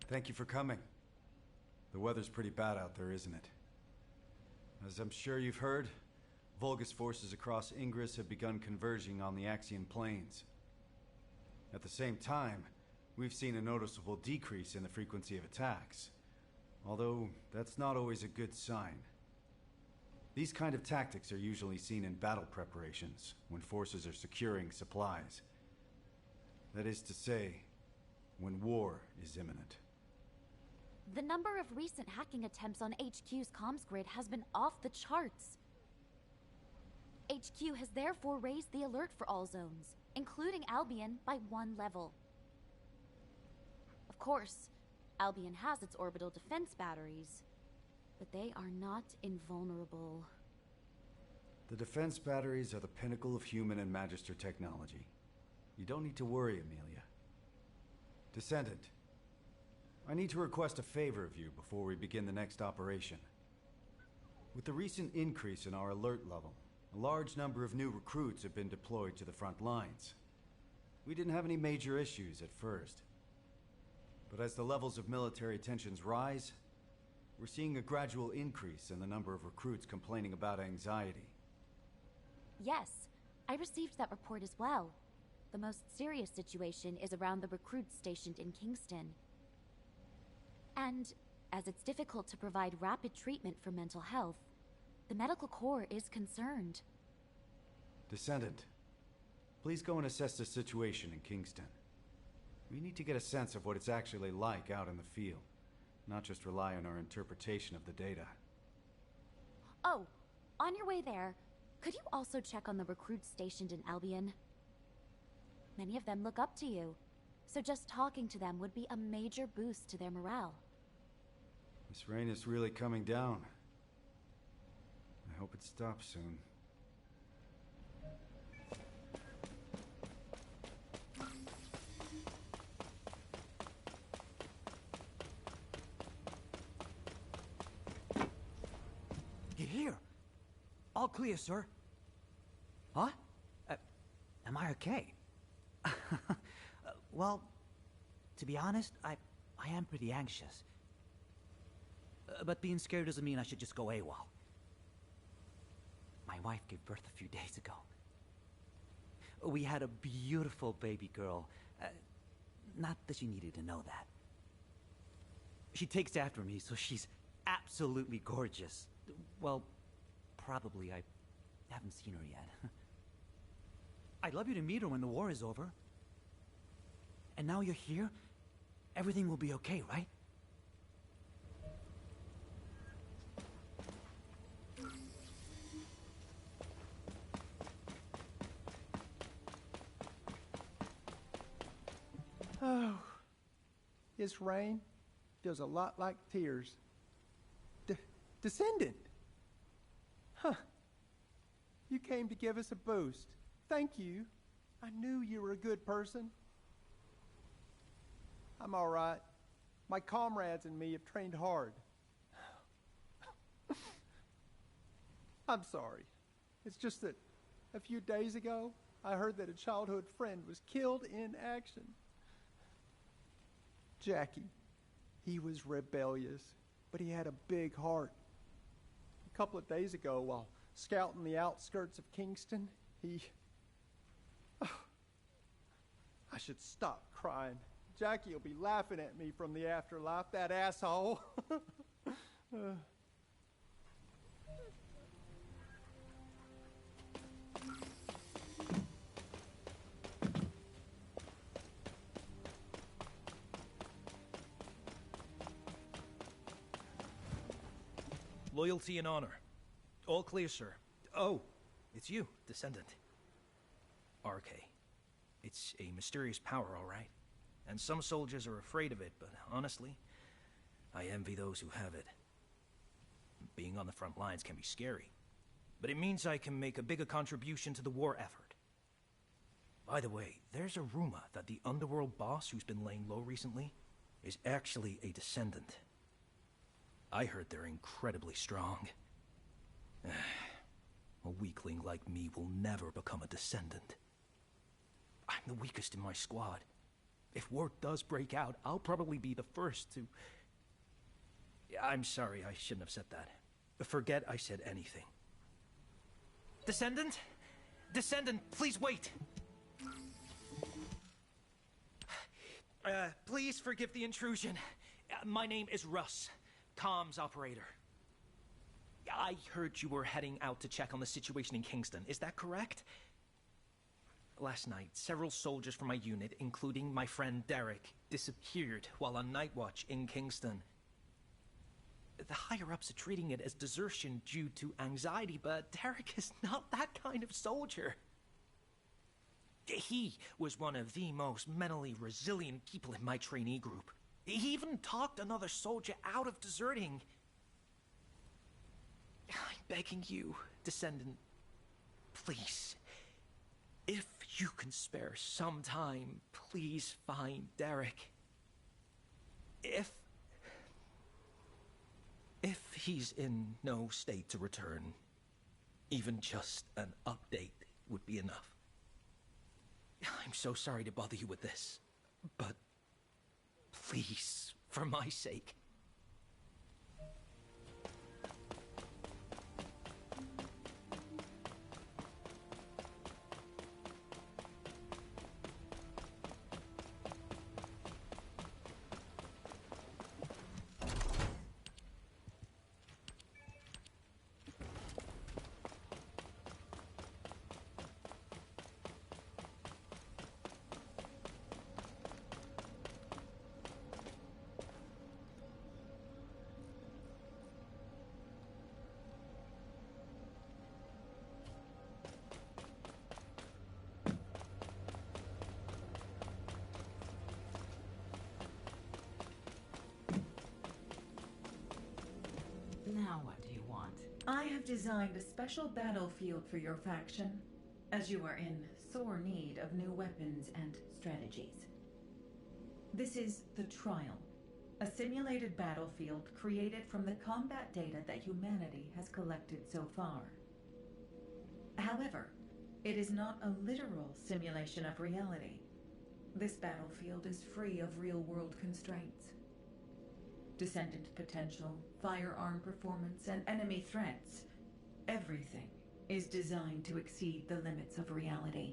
Thank you for coming. The weather's pretty bad out there, isn't it? As I'm sure you've heard, Vulgus forces across Ingress have begun converging on the Axian plains. At the same time, we've seen a noticeable decrease in the frequency of attacks. Although, that's not always a good sign. These kind of tactics are usually seen in battle preparations, when forces are securing supplies. That is to say, when war is imminent. The number of recent hacking attempts on HQ's comms grid has been off the charts. HQ has therefore raised the alert for all zones, including Albion, by 1 level. Of course, Albion has its orbital defense batteries, but they are not invulnerable. The defense batteries are the pinnacle of human and Magister technology. You don't need to worry, Amelia. Descendant, I need to request a favor of you before we begin the next operation. With the recent increase in our alert level, a large number of new recruits have been deployed to the front lines. We didn't have any major issues at first. But as the levels of military tensions rise, we're seeing a gradual increase in the number of recruits complaining about anxiety. Yes, I received that report as well. The most serious situation is around the recruits stationed in Kingston. And as it's difficult to provide rapid treatment for mental health, the medical corps is concerned. Descendant, please go and assess the situation in Kingston. We need to get a sense of what it's actually like out in the field, not just rely on our interpretation of the data. Oh, on your way there, could you also check on the recruits stationed in Albion? Many of them look up to you, so just talking to them would be a major boost to their morale. This rain is really coming down. I hope it stops soon. Get here! All clear, sir. Huh? Am I okay? Well, to be honest, I am pretty anxious. But being scared doesn't mean I should just go AWOL. My wife gave birth a few days ago. We had a beautiful baby girl. Not that she needed to know that. She takes after me, so she's absolutely gorgeous. Well, probably. I haven't seen her yet. I'd love you to meet her when the war is over. And now you're here, everything will be okay, right? Oh, this rain feels a lot like tears. Descendant! Huh. You came to give us a boost. Thank you. I knew you were a good person. I'm all right. My comrades and me have trained hard. I'm sorry. It's just that a few days ago, I heard that a childhood friend was killed in action. Jackie. He was rebellious, but he had a big heart. A couple of days ago, while scouting the outskirts of Kingston, he... Oh, I should stop crying. Jackie will be laughing at me from the afterlife, that asshole. Loyalty and honor. All clear, sir. Oh, it's you, Descendant. RK. It's a mysterious power, all right. And some soldiers are afraid of it, but honestly, I envy those who have it. Being on the front lines can be scary, but it means I can make a bigger contribution to the war effort. By the way, there's a rumor that the underworld boss who's been laying low recently is actually a Descendant. I heard they're incredibly strong. A weakling like me will never become a Descendant. I'm the weakest in my squad. If war does break out, I'll probably be the first to... I'm sorry, I shouldn't have said that. Forget I said anything. Descendant? Descendant, please wait! Please forgive the intrusion. My name is Russ, comms operator. I heard you were heading out to check on the situation in Kingston. Is that correct? Last night, several soldiers from my unit, including my friend Derek, disappeared while on night watch in Kingston. The higher-ups are treating it as desertion due to anxiety, but Derek is not that kind of soldier. He was one of the most mentally resilient people in my trainee group. He even talked another soldier out of deserting. I'm begging you, Descendant, please, if you can spare some time, please find Derek. If he's in no state to return, even just an update would be enough. I'm so sorry to bother you with this, but please, for my sake. Now what do you want? I have designed a special battlefield for your faction, as you are in sore need of new weapons and strategies. This is the Trial, a simulated battlefield created from the combat data that humanity has collected so far. However, it is not a literal simulation of reality. This battlefield is free of real-world constraints. Descendant potential, firearm performance, and enemy threats. Everything is designed to exceed the limits of reality.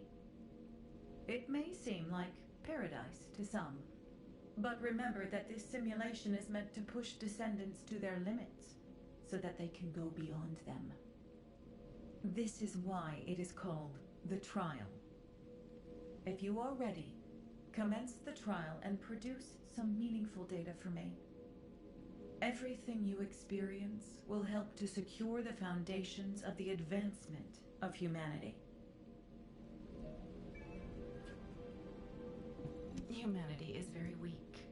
It may seem like paradise to some, but remember that this simulation is meant to push Descendants to their limits, so that they can go beyond them. This is why it is called the Trial. If you are ready, commence the trial and produce some meaningful data for me. Everything you experience will help to secure the foundations of the advancement of humanity. Humanity is very weak.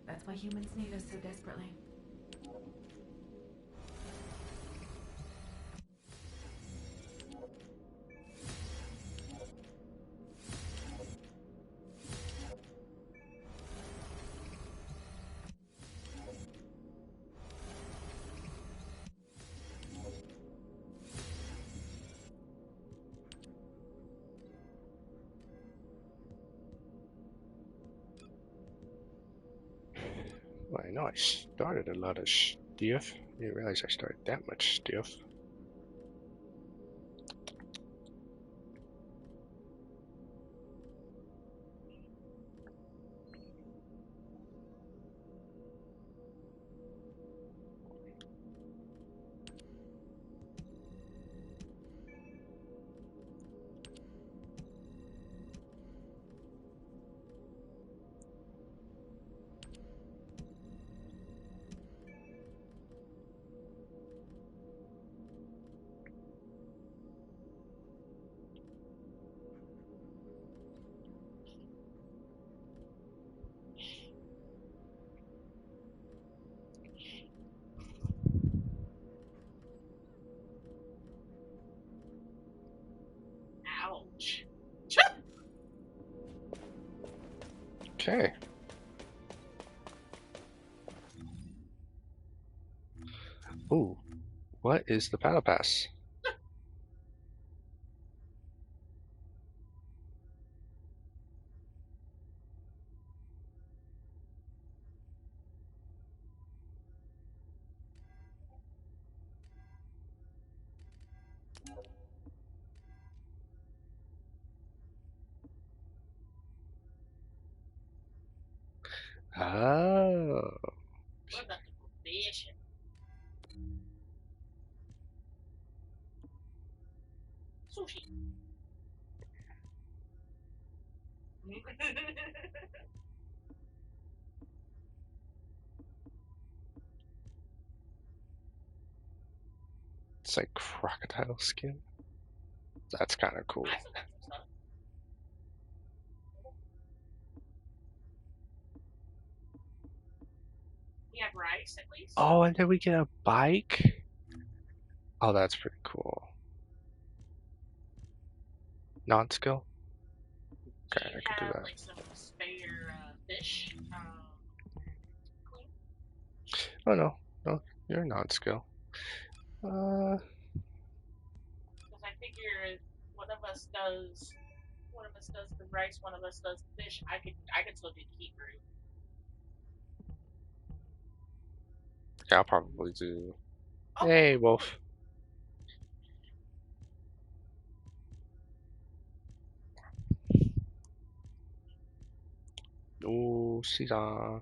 That's why humans need us so desperately. Well, I know I started a lot of stuff. I didn't realize I started that much stuff. Ouch. Okay. Ooh, what is the battle pass? Oh. What about the fish? Sushi. It's like crocodile skin. That's kind of cool. I still got some stuff. We have rice at least. Oh, and then we get a bike? Oh, that's pretty cool. Non-skill? Okay, Do I you can do have that. like some spare fish? Clean? Oh, no. No, you're non-skill. Because I figure one of us does the rice, one of us does the fish. I could still do the heat route. Yeah, I'll probably do... Okay. Hey, Wolf. Oh, Caesar.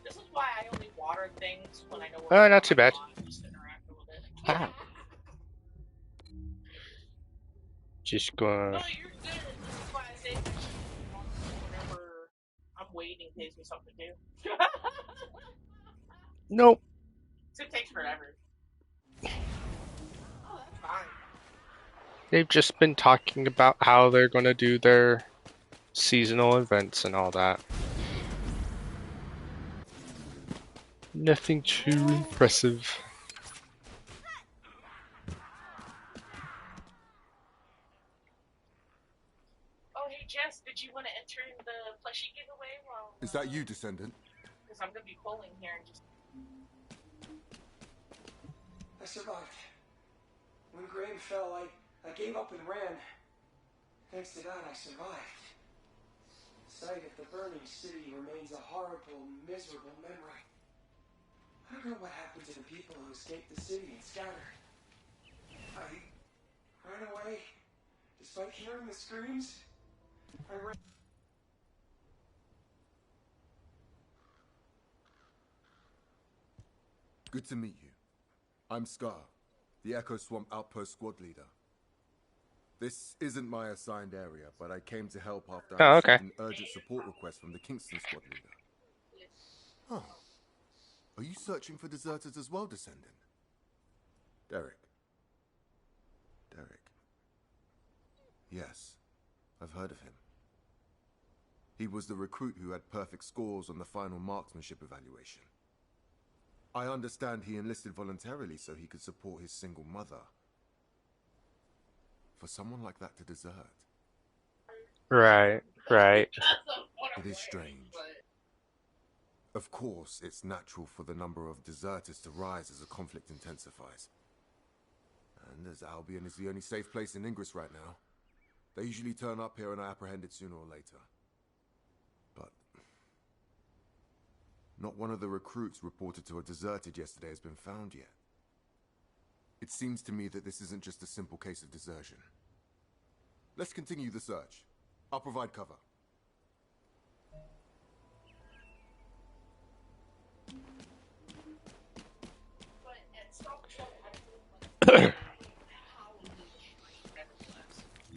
This is why I only water things when I know we're Not too bad. just interact a little bit. Ah. Just gonna... No, you're good. This is why I say whenever I'm waiting, it takes me something to do. Nope. It takes forever. Oh, that's fine. They've just been talking about how they're gonna do their seasonal events and all that. Nothing too impressive. Oh, hey, Jess, did you want to enter in the plushie giveaway? Well, Is that you, Descendant? because I'm going to be pulling here and just... I survived. When grain fell, I gave up and ran. Thanks to that, I survived. The sight of the burning city remains a horrible, miserable memory. I don't know what happened to the people who escaped the city and scattered. I ran away, despite hearing the screams. I ran. Good to meet you. I'm Scar, the Echo Swamp Outpost Squad Leader. This isn't my assigned area, but I came to help after I received an urgent support request from the Kingston Squad Leader. Oh. Are you searching for deserters as well, Descendant? Derek. Yes, I've heard of him. He was the recruit who had perfect scores on the final marksmanship evaluation. I understand he enlisted voluntarily so he could support his single mother. For someone like that to desert. Right. It is strange. Of course, it's natural for the number of deserters to rise as the conflict intensifies. And as Albion is the only safe place in Ingress right now, they usually turn up here and are apprehended sooner or later. But not one of the recruits reported to have deserted yesterday has been found yet. It seems to me that this isn't just a simple case of desertion. Let's continue the search. I'll provide cover.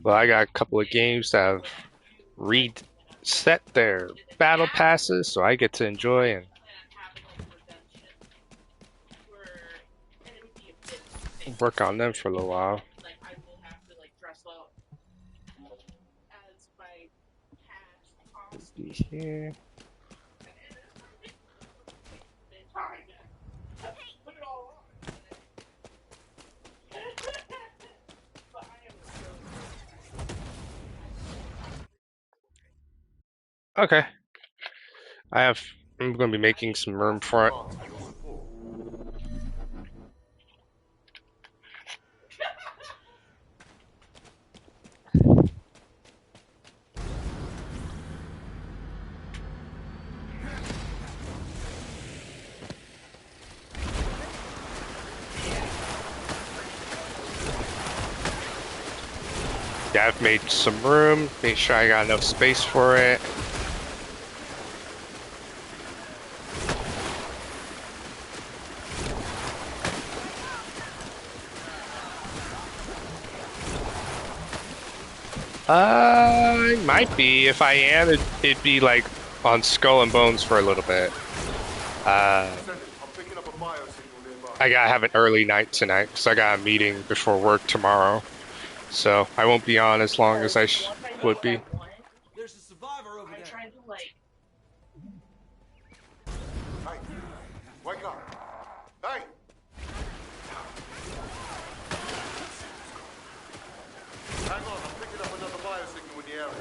Well, I got a couple of games that have reset their battle passes, so I get to enjoy and work on them for a little while. Be here. Okay. I'm going to be making some room for it. Yeah, I've made some room, make sure I got enough space for it. It might be. If I am, it'd be like on Skull and Bones for a little bit. I gotta have an early night tonight because I got a meeting before work tomorrow. So I won't be on as long as I would be. There's a survivor over there. Trying to like. Hey, wake up. Hey! Hang on, I'm picking up another biosignal in the area.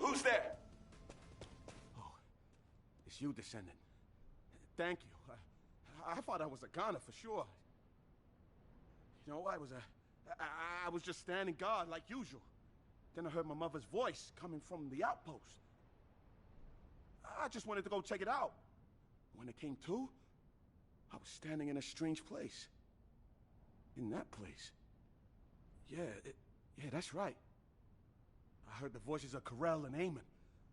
Who's there? Oh, it's you, Descendant. Thank you. I thought I was a goner for sure. You know, I was just standing guard like usual. Then I heard my mother's voice coming from the outpost. I just wanted to go check it out. When it came to, I was standing in a strange place. In that place. Yeah, that's right. I heard the voices of Corell and Eamon.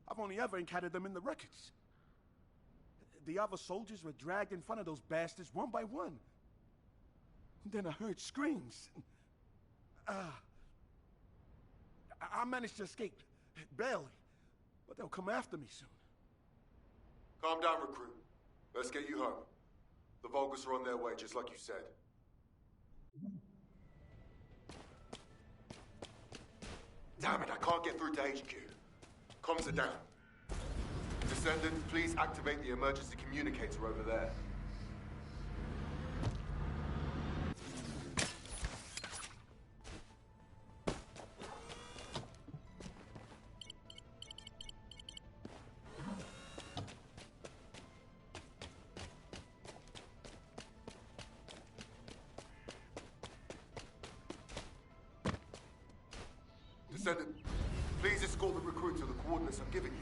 I've only ever encountered them in the records. The other soldiers were dragged in front of those bastards one by one. Then I heard screams. I managed to escape, barely. But they'll come after me soon. Calm down, recruit. Let's get you home. The Vulgus are on their way, just like you said. Damn it, I can't get through to HQ. Comms are down. Descendant, please activate the emergency communicator over there. Descendant, please escort the recruit to the coordinates I'm giving you.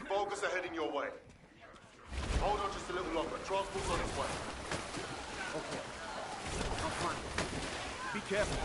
Vulgus are heading your way. Hold on just a little longer. Transport's on its way. Okay. I'm fine. Be careful.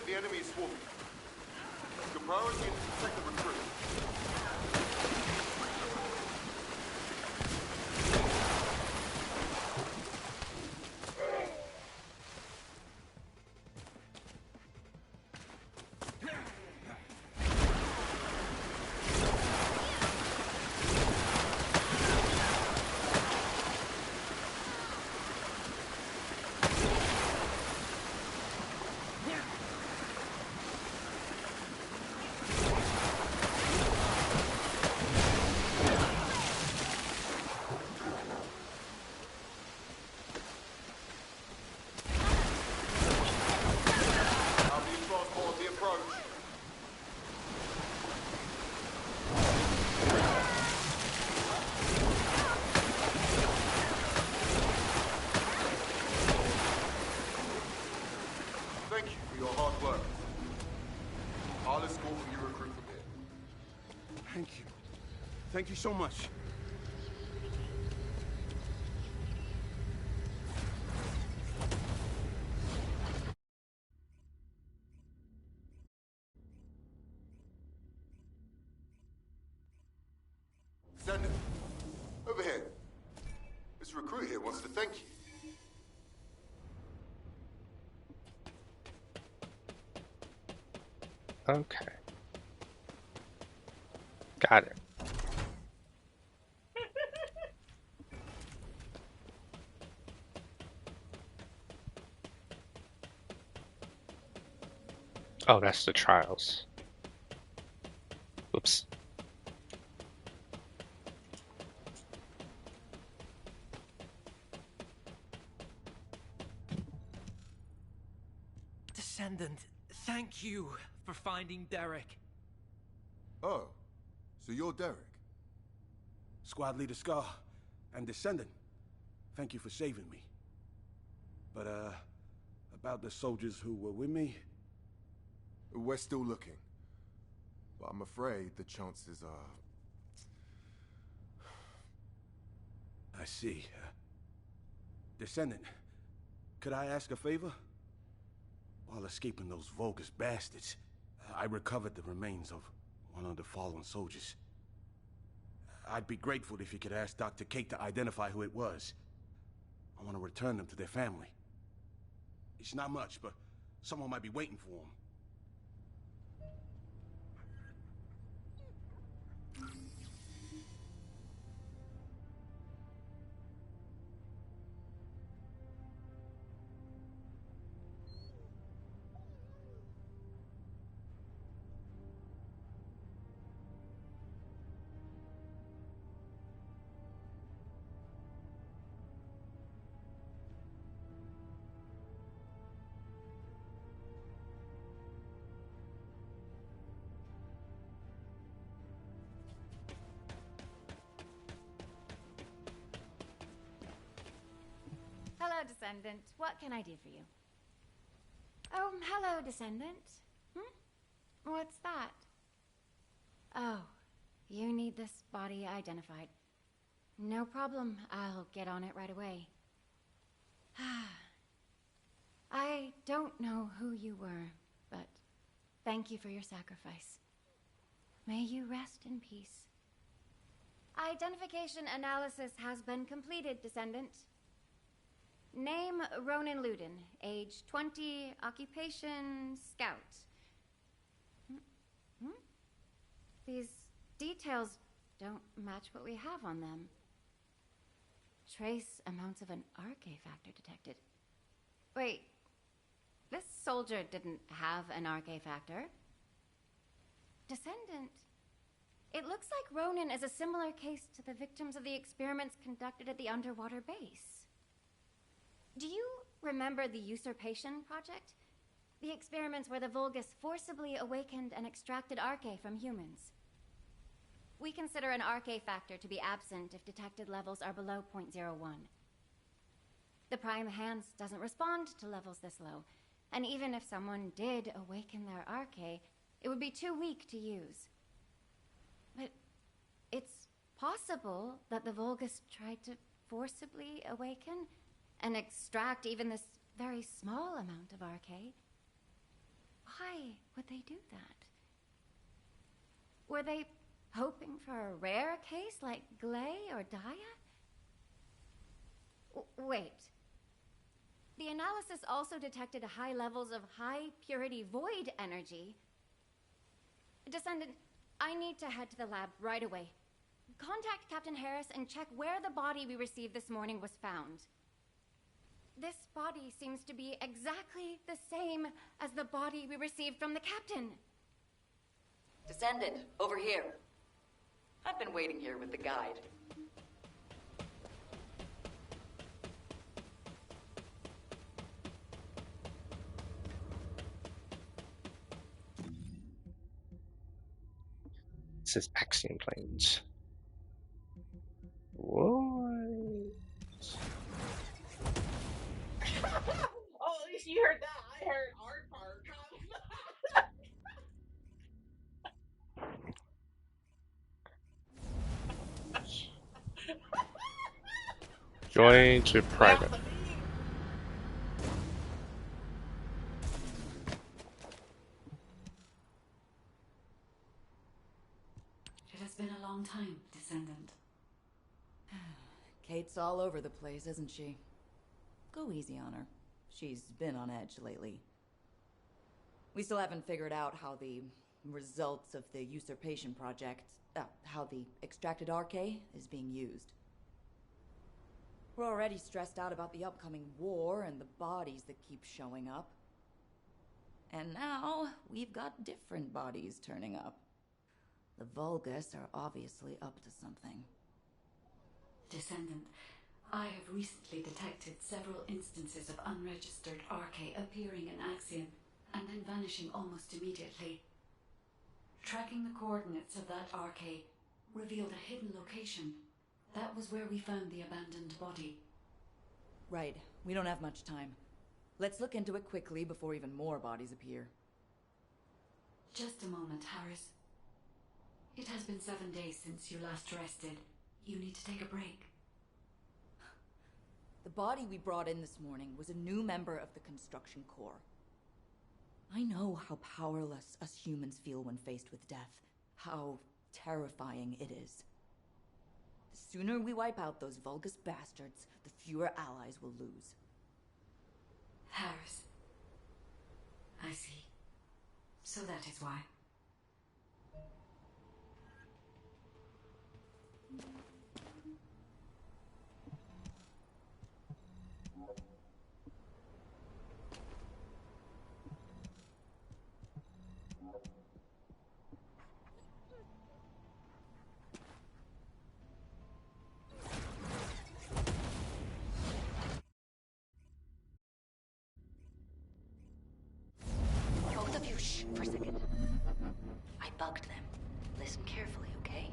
The enemy is swarming. Your priority is to protect the recruit. for your hard work. I'll escort you recruit from here. Thank you. Thank you so much. Descendant, over here. This recruit here wants to thank you. Okay. Got it. Oh, that's the trials. Oops. Descendant, thank you for finding Derek. Oh, so you're Derek? Squad Leader Scar and Descendant, thank you for saving me. But, about the soldiers who were with me? We're still looking. But I'm afraid the chances are... I see. Descendant, could I ask a favor? While escaping those Vulgus bastards, I recovered the remains of one of the fallen soldiers. I'd be grateful if you could ask Dr. Kate to identify who it was. I want to return them to their family. It's not much, but someone might be waiting for them. Hello, Descendant. What can I do for you? Oh, hello, Descendant. What's that? Oh, you need this body identified. No problem. I'll get on it right away. I don't know who you were, but thank you for your sacrifice. May you rest in peace. Identification analysis has been completed, Descendant. Name Ronan Luden, age 20, occupation scout. These details don't match what we have on them. Trace amounts of an RK factor detected. Wait, this soldier didn't have an RK factor. Descendant, it looks like Ronan is a similar case to the victims of the experiments conducted at the underwater base. Do you remember the Usurpation Project? The experiments where the Vulgus forcibly awakened and extracted RK from humans. We consider an RK factor to be absent if detected levels are below 0.01. The Prime Hands doesn't respond to levels this low, and even if someone did awaken their RK, it would be too weak to use. But it's possible that the Vulgus tried to forcibly awaken and extract even this very small amount of RK. Why would they do that? Were they hoping for a rare case like Glay or Daya? Wait. The analysis also detected high levels of high-purity void energy. Descendant, I need to head to the lab right away. Contact Captain Harris and check where the body we received this morning was found. This body seems to be exactly the same as the body we received from the captain. Descendant, over here. I've been waiting here with the guide. This is Axiom Planes. What? Oh, at least you heard that. I heard our part. Going to private. It has been a long time, Descendant. Kate's all over the place, isn't she? Go easy on her. She's been on edge lately. We still haven't figured out how the results of the usurpation project, how the extracted RK is being used. We're already stressed out about the upcoming war and the bodies that keep showing up. And now, we've got different bodies turning up. The Vulgus are obviously up to something. Descendant, I have recently detected several instances of unregistered RK appearing in Axiom and then vanishing almost immediately. Tracking the coordinates of that RK revealed a hidden location. That was where we found the abandoned body. Right. We don't have much time. Let's look into it quickly before even more bodies appear. Just a moment, Harris. It has been 7 days since you last rested. You need to take a break. The body we brought in this morning was a new member of the Construction Corps. I know how powerless us humans feel when faced with death. How terrifying it is. The sooner we wipe out those Vulgus bastards, the fewer allies we'll lose. Harris. I see. So that is why. Both of you, shh, for a second. I bugged them. Listen carefully, okay?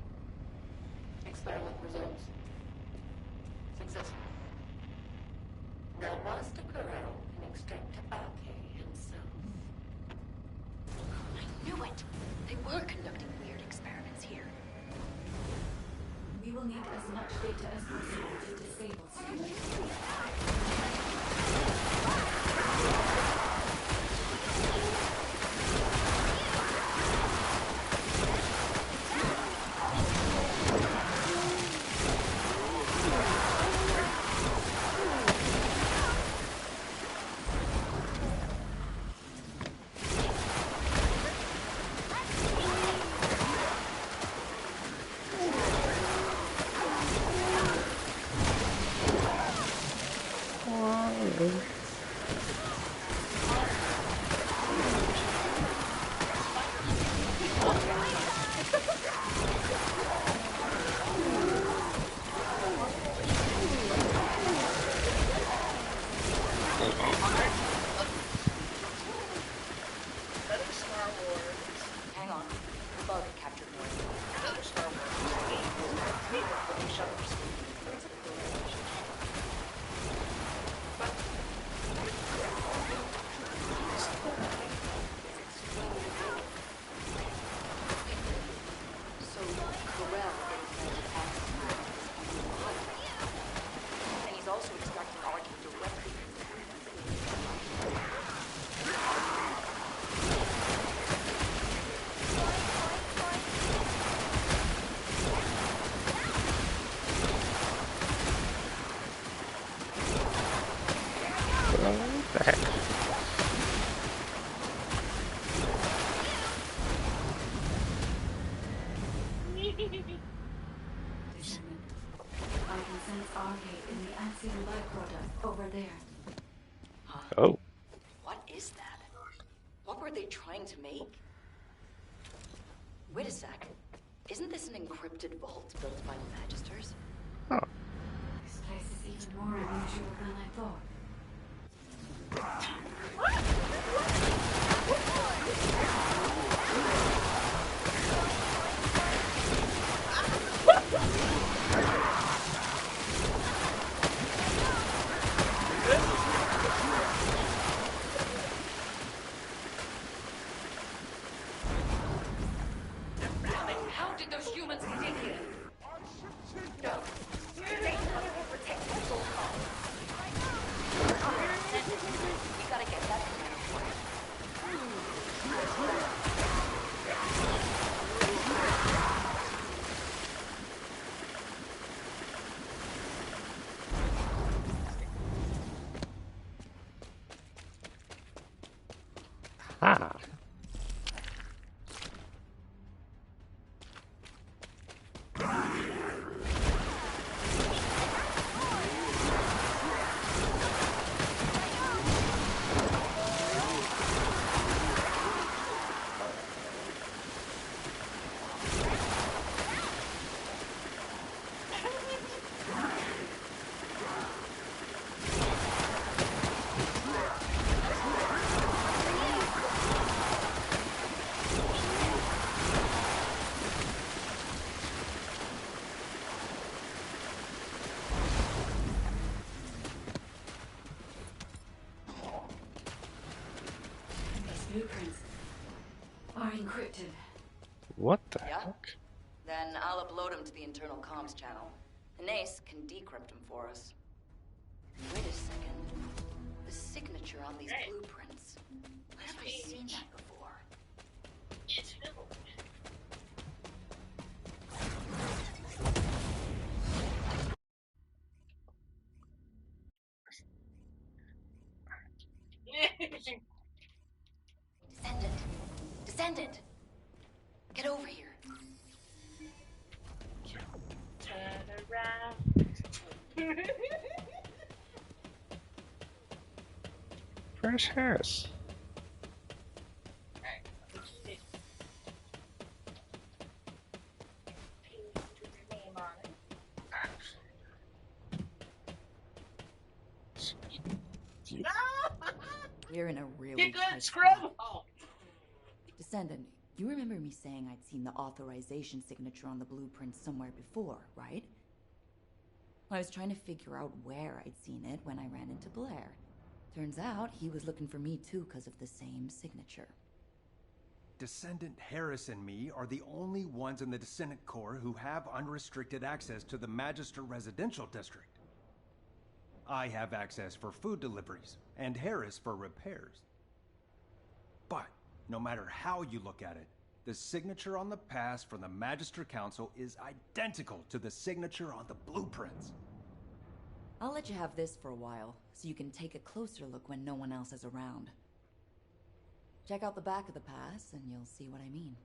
Experiment results. Successful. Now Master Corral can extract RK himself. I knew it! They were conducting weird experiments here. We will need as much data as possible to disable security. Hang on. Bug captured more. Another Star Wars. Shutters. So, Corell implanted access to his body. And he's also extracting RK directly from What the heck? Descendant, I can sense RK in the axial byproduct over there. Oh. What is that? What were they trying to make? Wait a sec. Isn't this an encrypted vault built by the Magisters? This place is even more unusual than I thought. How did those humans get in here? No. They protect the Ah. Blueprints are encrypted. What the Yeah? heck? Then I'll upload them to the internal comms channel. Inace can decrypt them for us. Wait a second. The signature on these blueprints. Where have I seen that before? It's filled. Descendant! Descendant! Get over here. Turn around. Where's Harris? You're in a really Get good, tight scrub! spot. Oh. Descendant, you remember me saying I'd seen the authorization signature on the blueprint somewhere before, right? I was trying to figure out where I'd seen it when I ran into Blair. Turns out he was looking for me too because of the same signature. Descendant Harris and me are the only ones in the Descendant Corps who have unrestricted access to the Magister Residential District. I have access for food deliveries, and Harris for repairs. But, no matter how you look at it, the signature on the pass from the Magister Council is identical to the signature on the blueprints. I'll let you have this for a while, so you can take a closer look when no one else is around. Check out the back of the pass, and you'll see what I mean.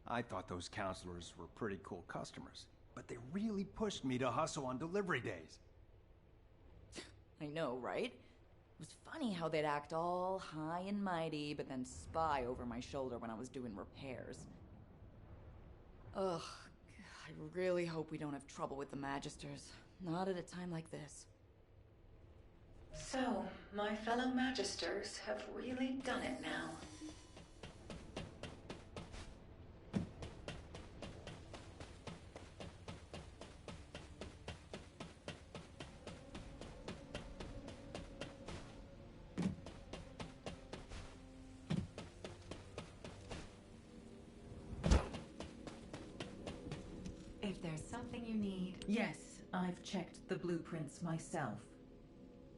I thought those counselors were pretty cool customers, but they really pushed me to hustle on delivery days. I know, right? It was funny how they'd act all high and mighty, but then spy over my shoulder when I was doing repairs. Ugh, I really hope we don't have trouble with the Magisters. Not at a time like this. So, my fellow Magisters have really done it now. If there's something you need... Yes, I've checked the blueprints myself.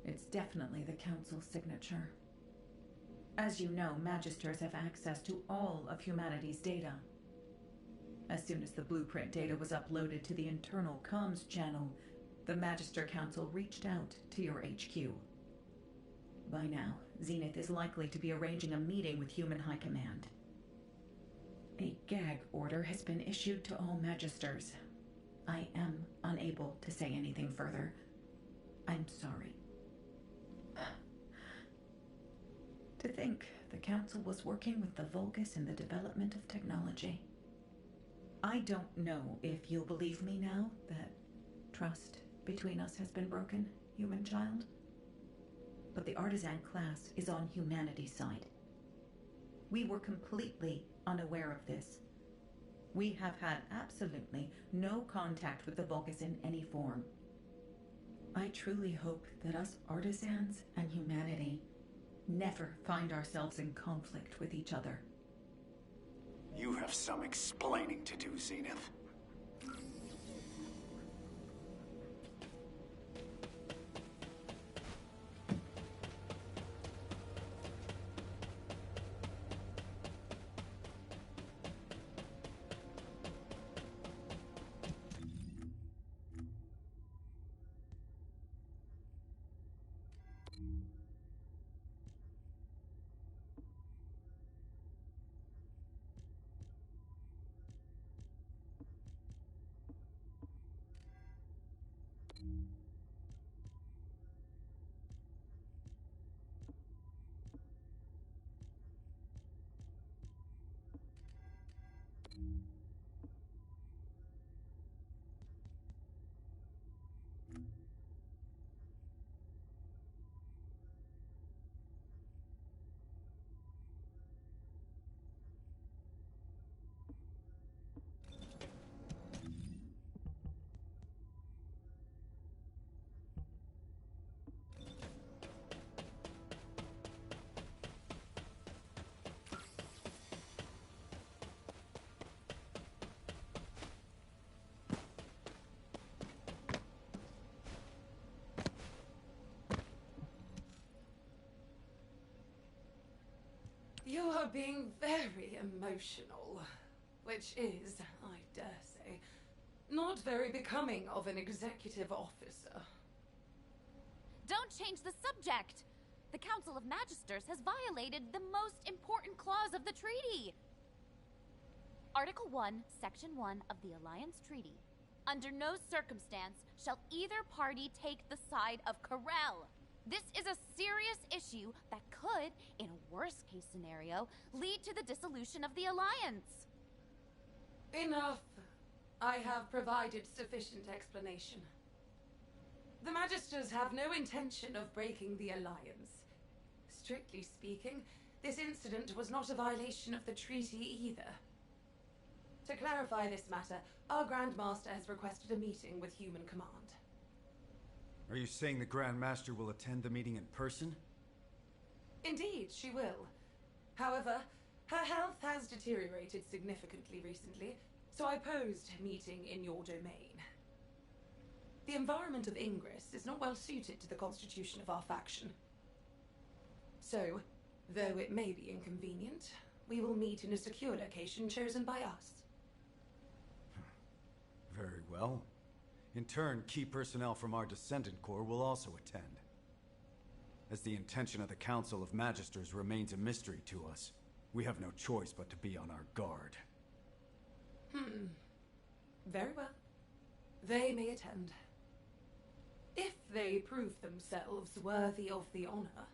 It's definitely the Council's signature. As you know, Magisters have access to all of humanity's data. As soon as the blueprint data was uploaded to the internal comms channel, the Magister Council reached out to your HQ. By now, Zenith is likely to be arranging a meeting with Human High Command. A gag order has been issued to all Magisters. I am unable to say anything further. I'm sorry. To think the Council was working with the Vulgus in the development of technology. I don't know if you'll believe me now that trust between us has been broken, human child. But the artisan class is on humanity's side. We were completely unaware of this. We have had absolutely no contact with the Vulgus in any form. I truly hope that us artisans and humanity never find ourselves in conflict with each other. You have some explaining to do, Zenith. are being very emotional, which is, I dare say, not very becoming of an executive officer. Don't change the subject! The Council of Magisters has violated the most important clause of the treaty! Article 1, Section 1 of the Alliance Treaty. Under no circumstance shall either party take the side of Corel. This is a serious issue that could, in a worst-case scenario, lead to the dissolution of the Alliance. Enough. I have provided sufficient explanation. The Magisters have no intention of breaking the Alliance. Strictly speaking, this incident was not a violation of the treaty either. To clarify this matter, our Grand Master has requested a meeting with Human Command. Are you saying the Grand Master will attend the meeting in person? Indeed, she will. However, her health has deteriorated significantly recently, so I posed meeting in your domain. The environment of Ingress is not well suited to the constitution of our faction. So, though it may be inconvenient, we will meet in a secure location chosen by us. Very well. In turn, key personnel from our Descendant Corps will also attend. As the intention of the Council of Magisters remains a mystery to us, we have no choice but to be on our guard. Very well. They may attend. If they prove themselves worthy of the honor.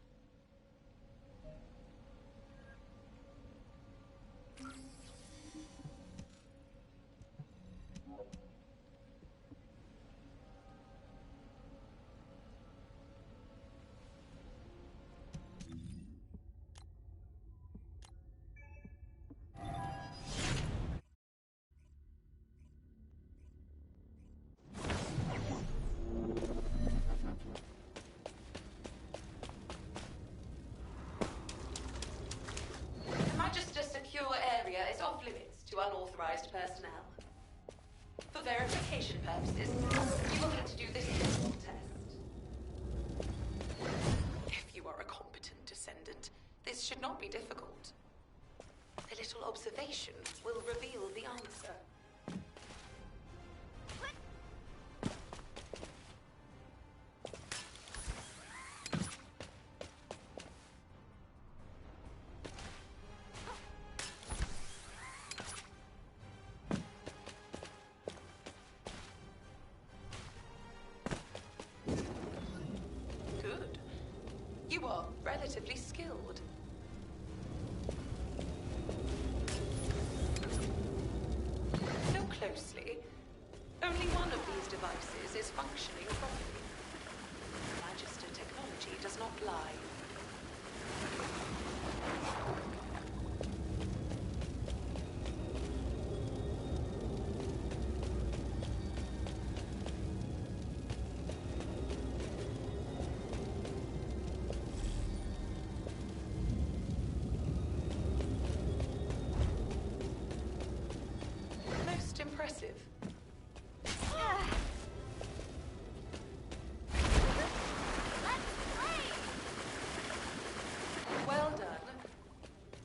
Unauthorized personnel. For verification purposes, you will need to do this physical test. If you are a competent descendant, this should not be difficult. A little observation will reveal the answer. You are relatively skilled. Look closely. Only one of these devices is functioning properly. Magister technology does not lie. Impressive. Well done.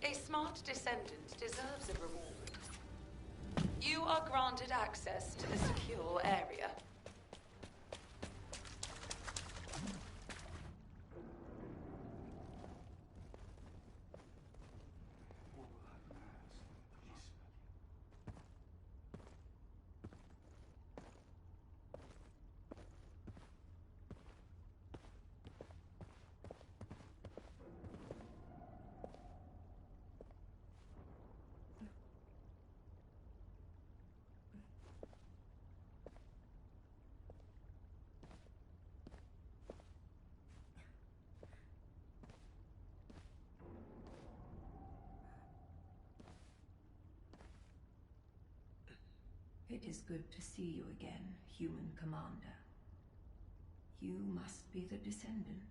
A smart descendant deserves a reward. You are granted access to the secure area. It is good to see you again, human commander. You must be the Descendant.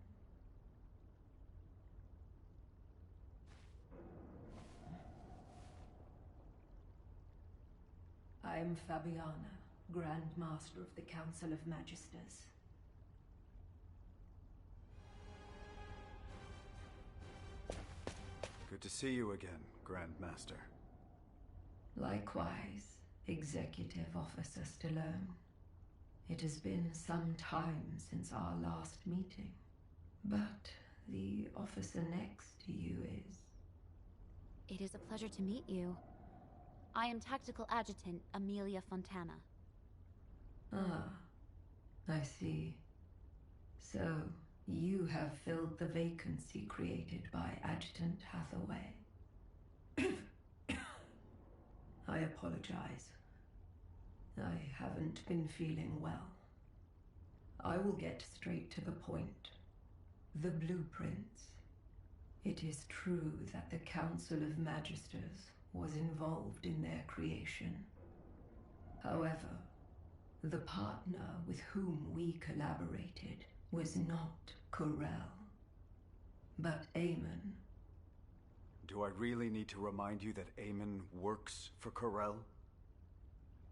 I am Fabiana, Grand Master of the Council of Magisters. Good to see you again, Grand Master. Likewise, Executive Officer Stallone. It has been some time since our last meeting, but the officer next to you is... It is a pleasure to meet you. I am Tactical Adjutant Amelia Fontana. Ah, I see. So, you have filled the vacancy created by Adjutant Hathaway. I apologize. I haven't been feeling well. I will get straight to the point. The blueprints. It is true that the Council of Magisters was involved in their creation. However, the partner with whom we collaborated was not Corel, but Eamon. Do I really need to remind you that Eamon works for Corel?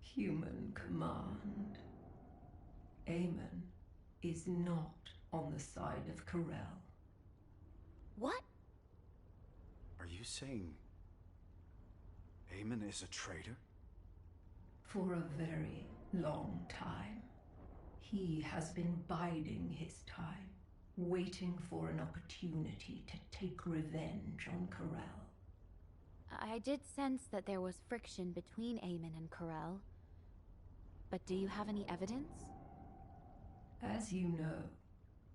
Human command. Eamon is not on the side of Corel. What? Are you saying Eamon is a traitor? For a very long time. He has been biding his time, waiting for an opportunity to take revenge on Corel. I did sense that there was friction between Eamon and Corel. But do you have any evidence? As you know,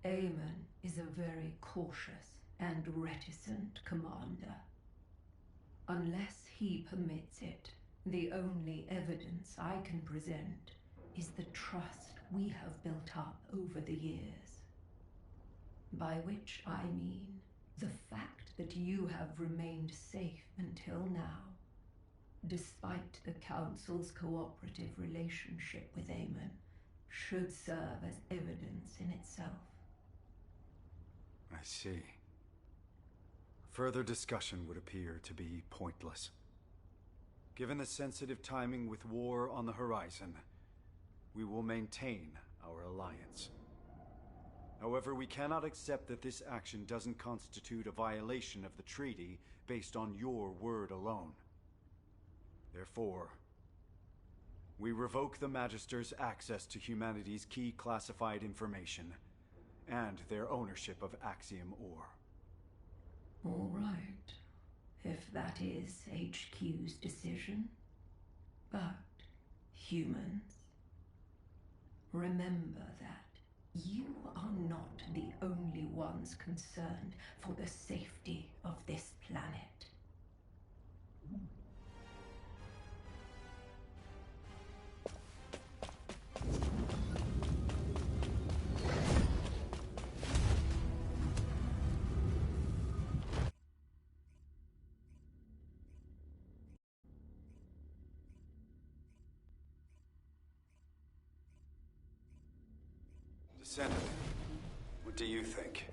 Eamon is a very cautious and reticent commander. Unless he permits it, the only evidence I can present is the trust we have built up over the years. By which I mean the fact that you have remained safe until now, despite the Council's cooperative relationship with Eamon, should serve as evidence in itself. I see. Further discussion would appear to be pointless. Given the sensitive timing with war on the horizon, we will maintain our alliance. However, we cannot accept that this action doesn't constitute a violation of the treaty based on your word alone. Therefore, we revoke the Magister's access to humanity's key classified information and their ownership of Axiom Ore. All right, if that is HQ's decision. But, humans, remember that you are not the only ones concerned for the safety of this planet. Descendant, what do you think?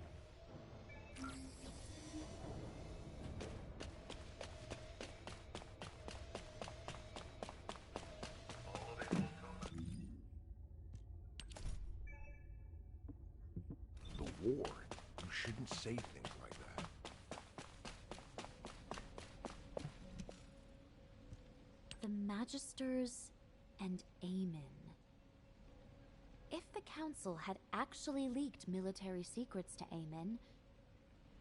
The war. You shouldn't say things like that. The Magisters and Eamon. If the Council had actually leaked military secrets to Eamon,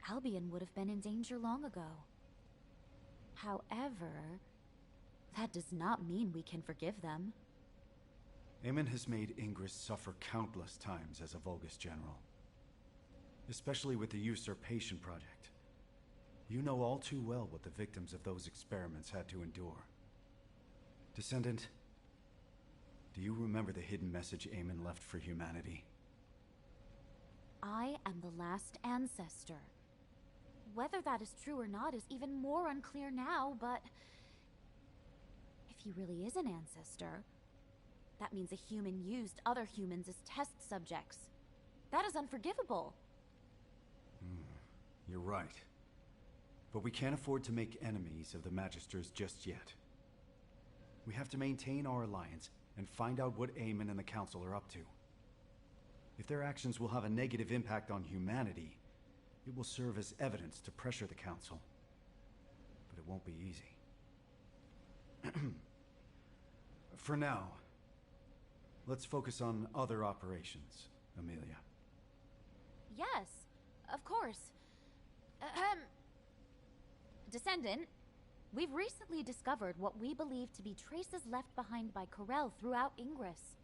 Albion would have been in danger long ago. However, that does not mean we can forgive them. Eamon has made Ingress suffer countless times as a Vulgus general. Especially with the Usurpation Project. You know all too well what the victims of those experiments had to endure. Descendant, do you remember the hidden message Eamon left for humanity? I am the last ancestor. Whether that is true or not is even more unclear now, but... if he really is an ancestor, that means a human used other humans as test subjects. That is unforgivable. You're right. But we can't afford to make enemies of the Magisters just yet. We have to maintain our alliance and find out what Eamon and the Council are up to. If their actions will have a negative impact on humanity, it will serve as evidence to pressure the Council. but it won't be easy. For now, let's focus on other operations, Amelia. Yes, of course. Descendant, we've recently discovered what we believe to be traces left behind by Corel throughout Ingress.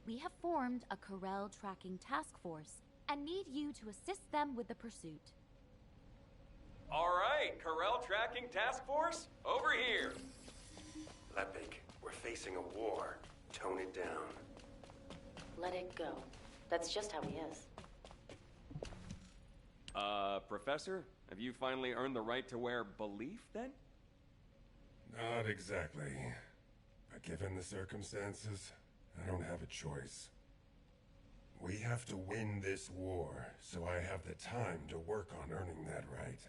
We have formed a Corel tracking task force and need you to assist them with the pursuit. All right, Corel tracking task force, over here. Lepig, we're facing a war. Tone it down. Let it go. That's just how he is. Professor, have you finally earned the right to wear belief, then? Not exactly. But given the circumstances, I don't have a choice. We have to win this war, so I have the time to work on earning that right.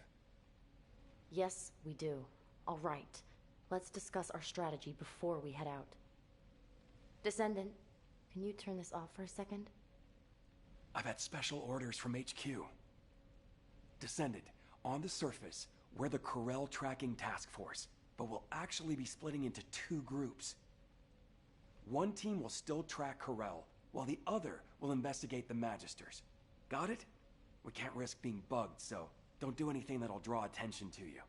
Yes, we do. All right. Let's discuss our strategy before we head out. Descendant, can you turn this off for a second? I've had special orders from HQ. Descendant, on the surface, we're the Corel tracking task force, but we'll actually be splitting into 2 groups. One team will still track Corel, while the other will investigate the Magisters. Got it? We can't risk being bugged, so don't do anything that'll draw attention to you.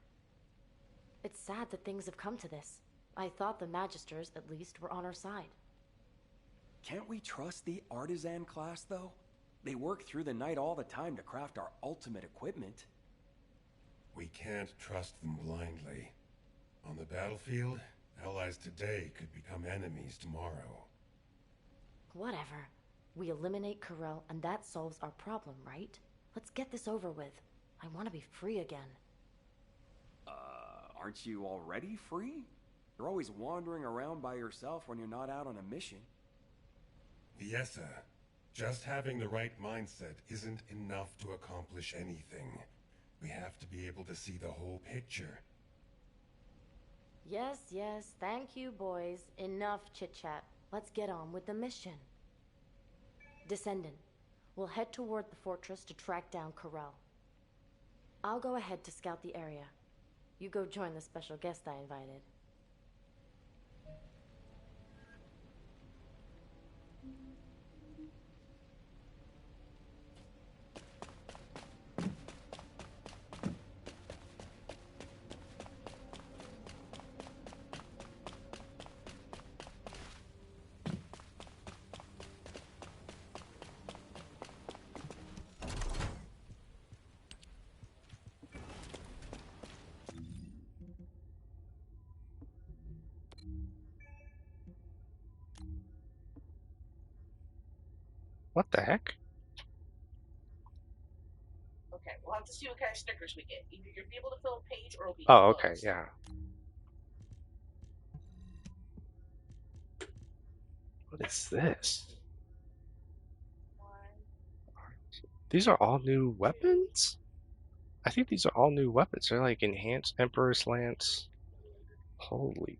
It's sad that things have come to this. I thought the Magisters, at least, were on our side. Can't we trust the Artisan class, though? They work through the night all the time to craft our ultimate equipment. We can't trust them blindly. On the battlefield, allies today could become enemies tomorrow. Whatever. We eliminate Corel, and that solves our problem, right? Let's get this over with. I want to be free again. Aren't you already free? You're always wandering around by yourself when you're not out on a mission. Viessa, just having the right mindset isn't enough to accomplish anything. We have to be able to see the whole picture. Yes, yes, thank you, boys. Enough chit-chat. Let's get on with the mission. Descendant, we'll head toward the fortress to track down Corel. I'll go ahead to scout the area. You go join the special guest I invited. What the heck? Okay, we'll have to see what kind of stickers we get. Either you'll be able to fill a page or it'll be Oh, okay, closed. yeah. What is this? These are all new weapons? I think these are all new weapons. They're like enhanced Emperor's Lance. Holy.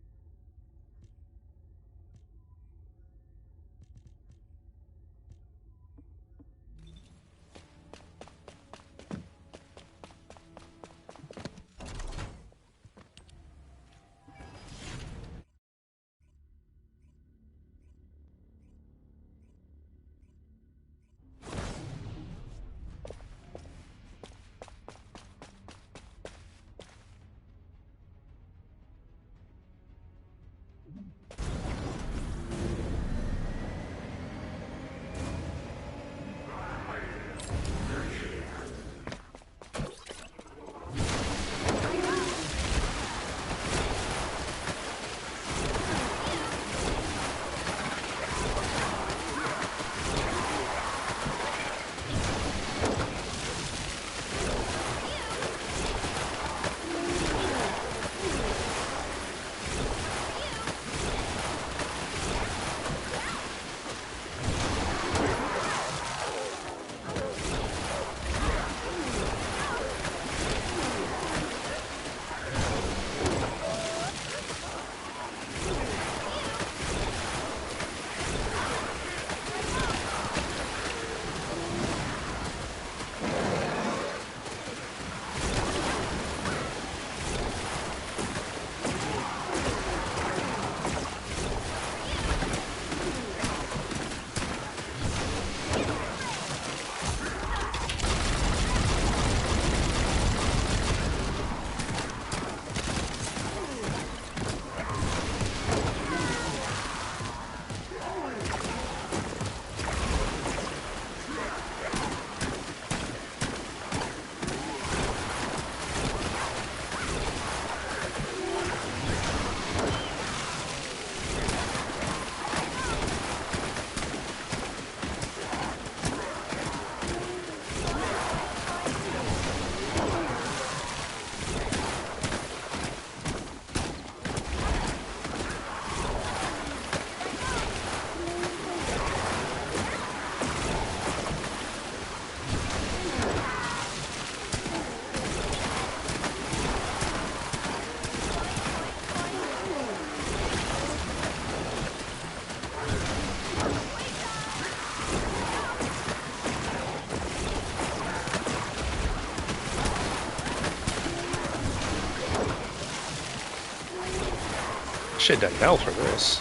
should have done Mel for this.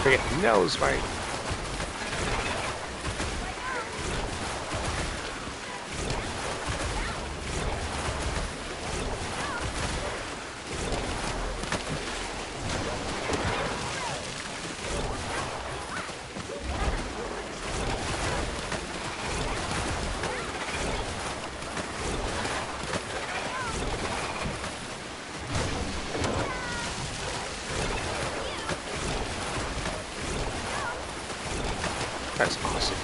Forget Nell's fight. That's awesome.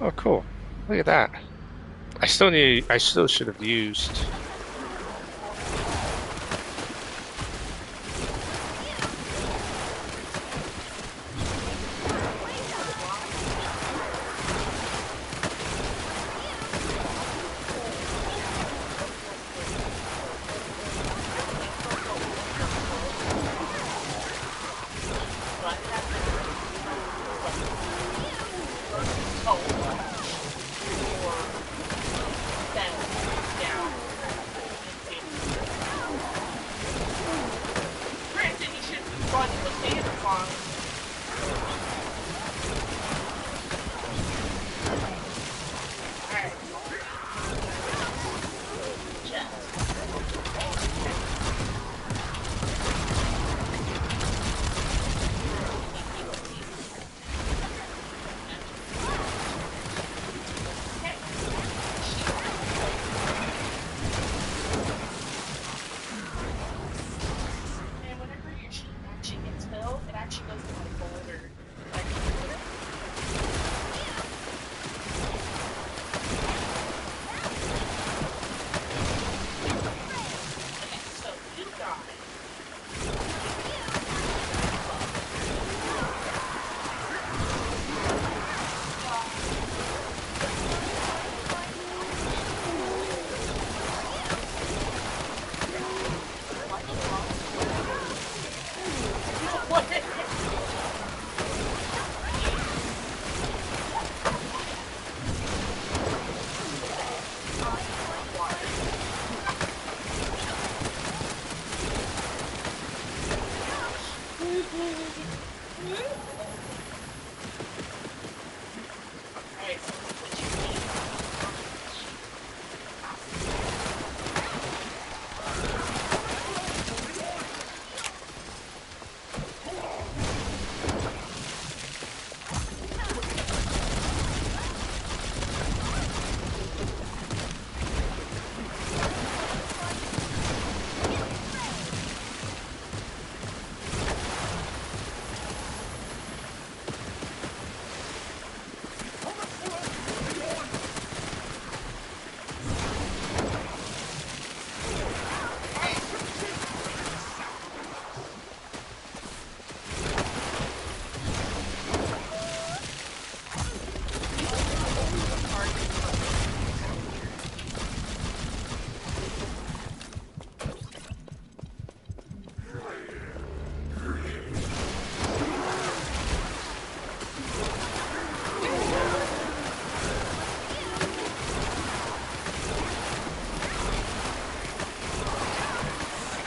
Oh, cool. Look at that. I still should have used...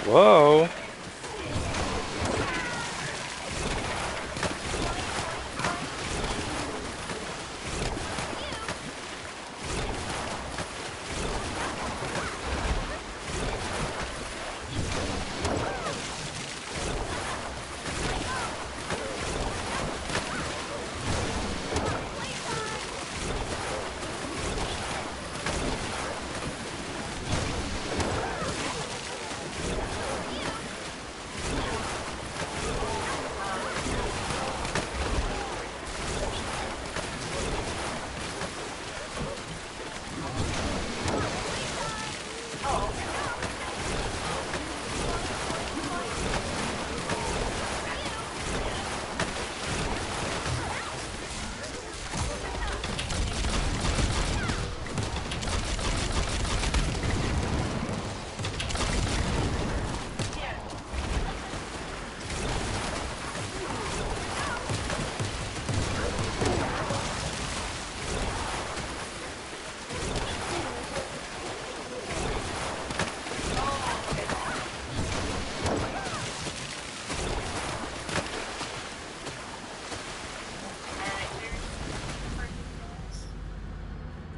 Whoa.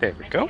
There we go.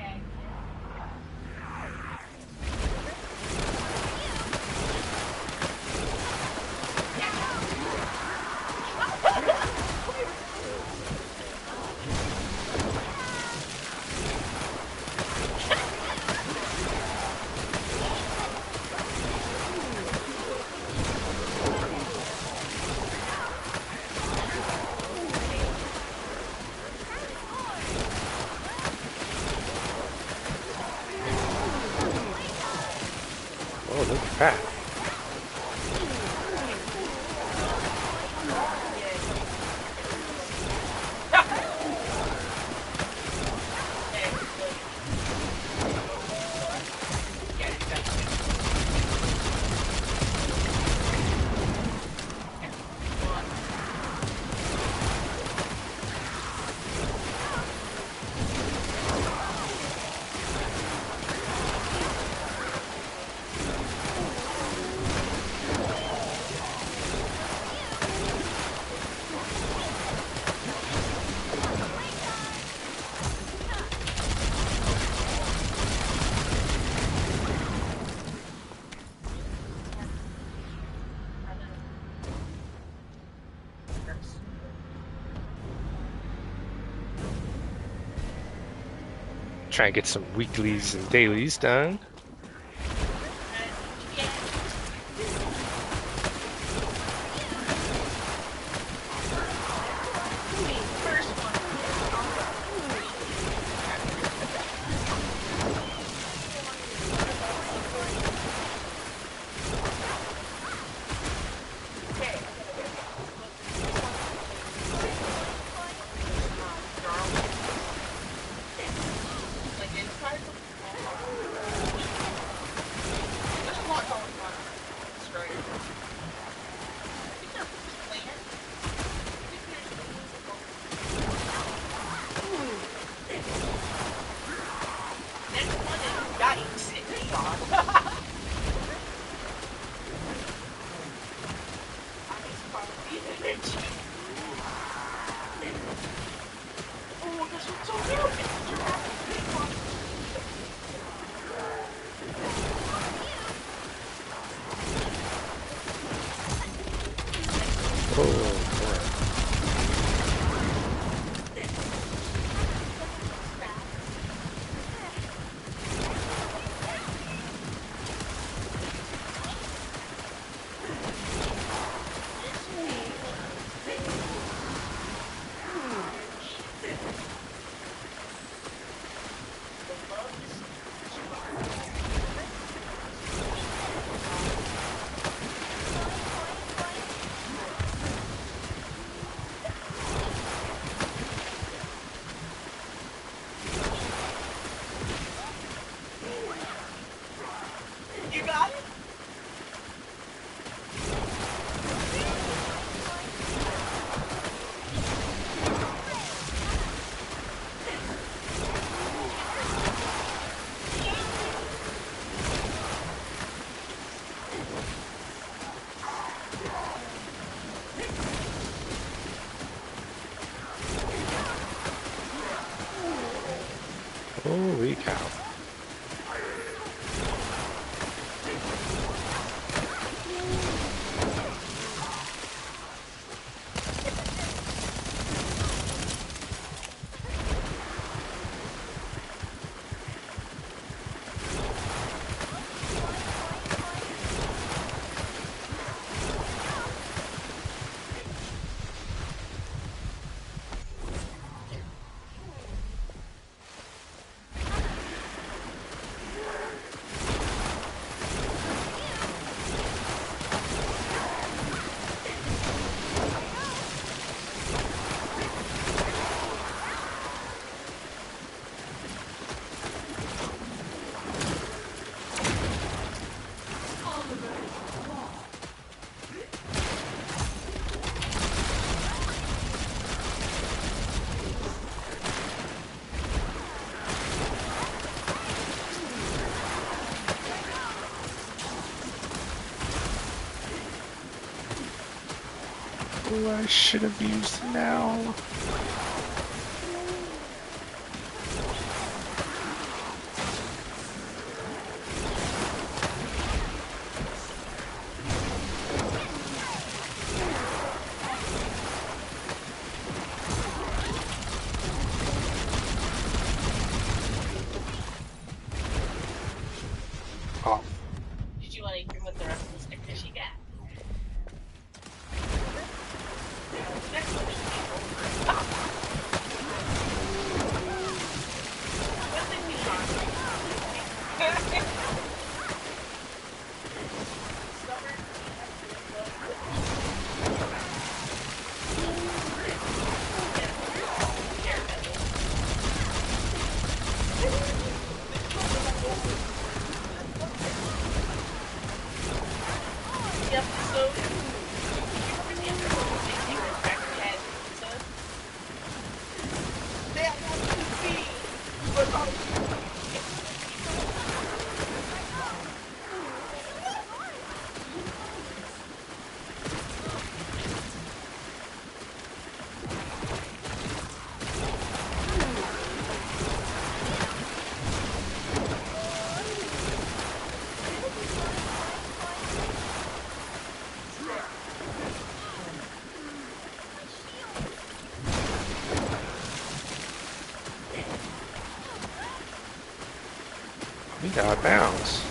Oh, look at that. Try and get some weeklies and dailies done. Holy cow. Oh, I should have used now. Out of bounds.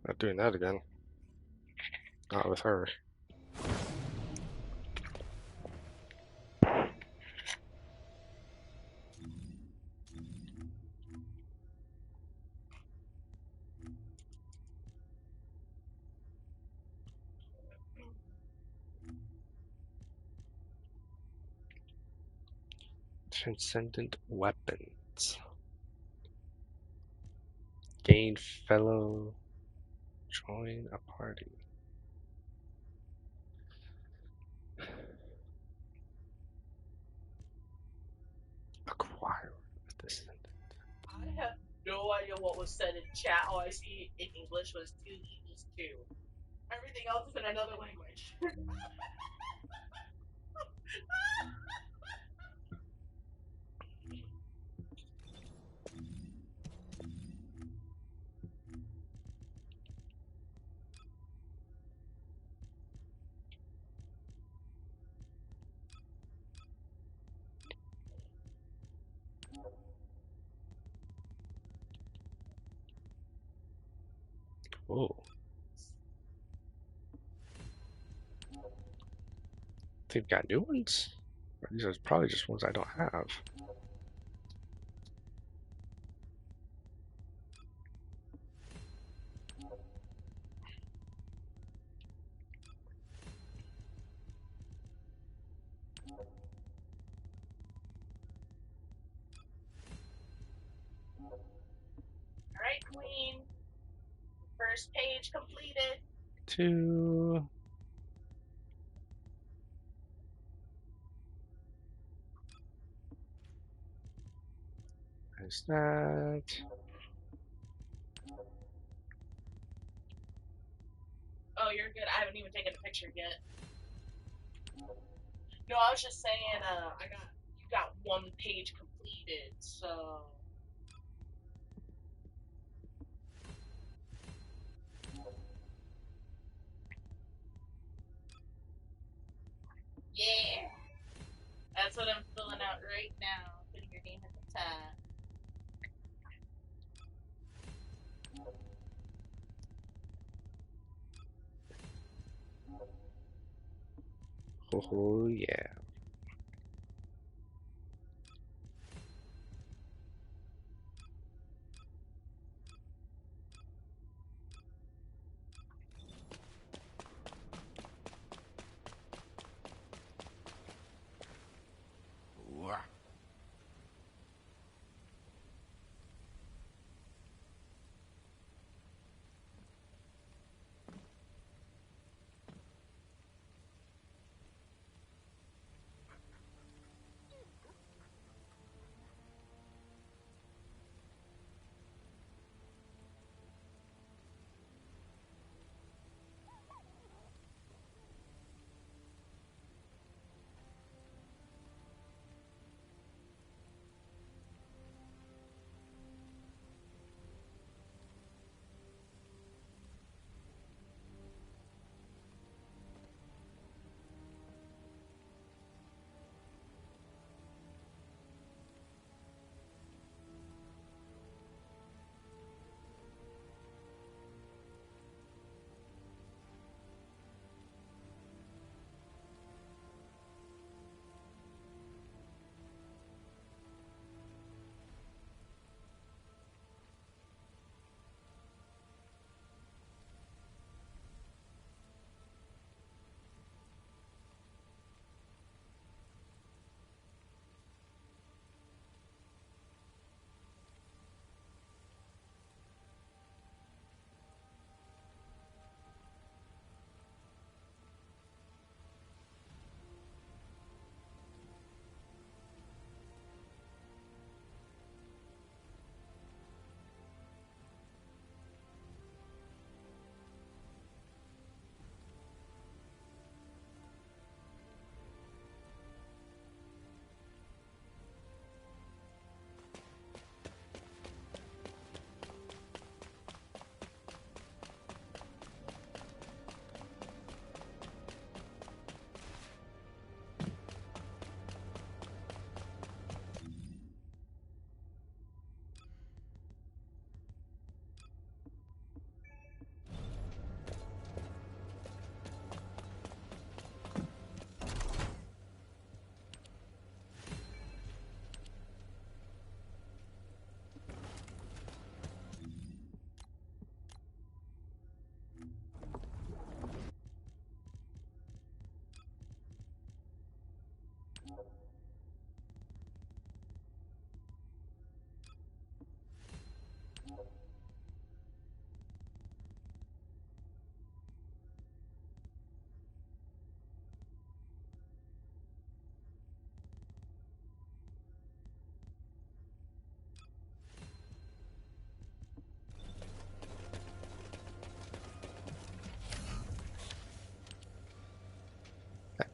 Not doing that again. Not with her. Transcendent weapons. Gain fellow. Join a party. Acquire a descendant. I have no idea what was said in chat. All I see in English was 2 equals 2. Everything else is in another language. Whoa. They've got new ones? Or these are probably just ones I don't have. Alright, Queen. First page completed. 2. There's that. Oh, you're good. I haven't even taken a picture yet. No, I was just saying, you got 1 page completed, so. Yeah. That's what I'm filling out right now. Putting your name at the top. Oh, yeah.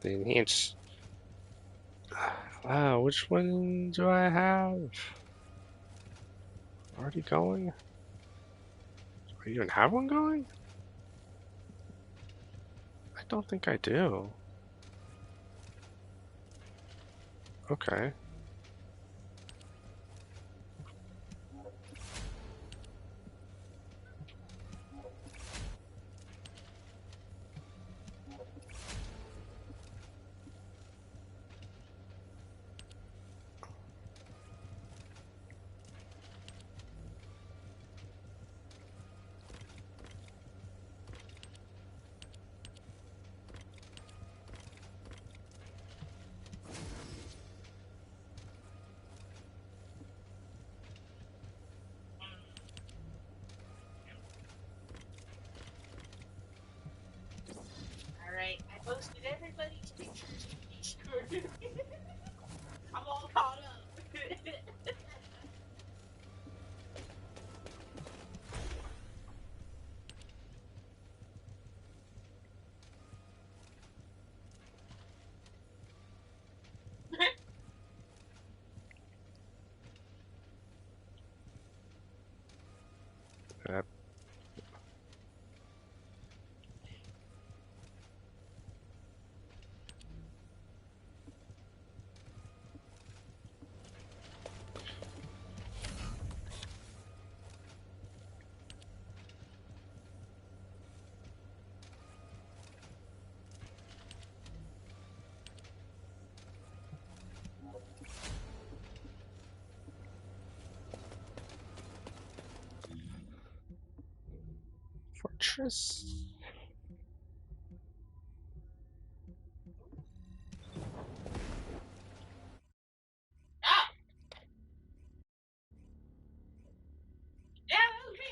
The enhanced. Wow, which one do I have? Already going? I even have one going? I don't think I do. Okay. Alright, I posted everybody's pictures to Discord. I'm all caught up. Yep. Fortress. Ah! Yeah, that was me.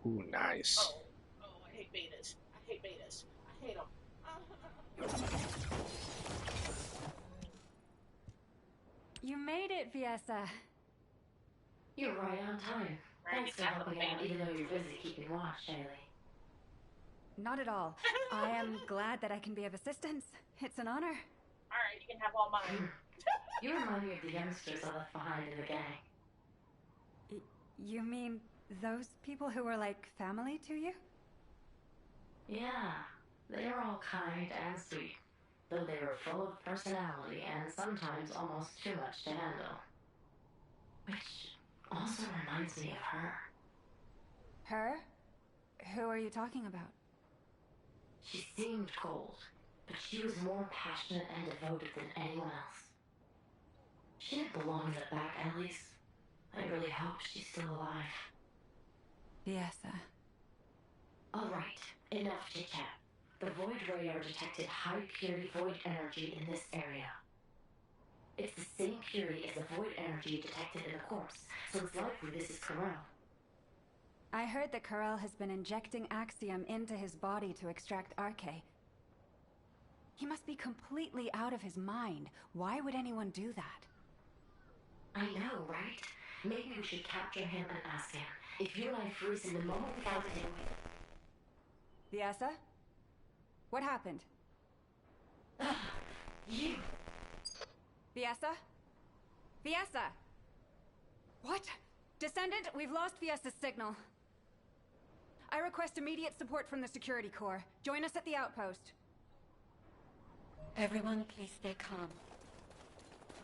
Ooh, nice. Oh, I hate betas. I hate betas. I hate them. You made it, Fiesta. You're right on time. Thanks for helping out, even though you're busy keeping watch, Shaylee. Not at all. I am glad that I can be of assistance. It's an honor. Alright, you can have all mine. You remind me of the youngsters I left behind in the gang. You mean those people who were like family to you? Yeah, they were all kind and sweet, though they were full of personality and sometimes almost too much to handle. Which also reminds me of her. Her? Who are you talking about? She seemed cold, but she was more passionate and devoted than anyone else. She didn't belong in the back alleys. I really hope she's still alive. Fiesta. All right, enough chit-chat. The Void radar detected high-purity Void energy in this area. It's the same purity as the Void energy detected in the corpse, so it's likely this is Corel. I heard that Corel has been injecting Axiom into his body to extract Arche. He must be completely out of his mind. Why would anyone do that? I know, right? Maybe we should capture him and ask him. If you and I freeze in the moment we found him... Fiesta? What happened? You! Fiesta? Fiesta! What? Descendant, we've lost Fiesta's signal. I request immediate support from the Security Corps. Join us at the outpost. Everyone, please stay calm.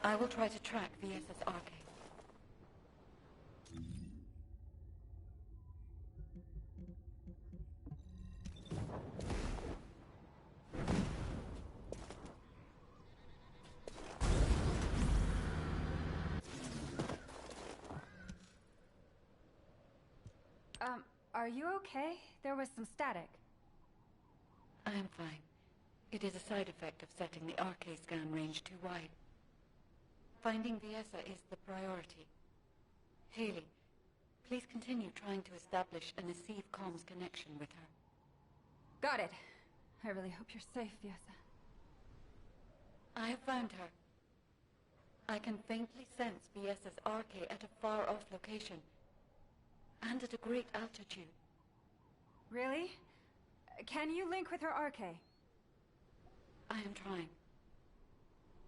I will try to track Fiesta's Arche. Are you okay? There was some static. I am fine. It is a side effect of setting the Arche scan range too wide. Finding Fiesta is the priority. Haley, please continue trying to establish an Asive comms connection with her. Got it. I really hope you're safe, Fiesa. I have found her. I can faintly sense Viesa's arcade at a far-off location, and at a great altitude. Really? Can you link with her arcade? I am trying.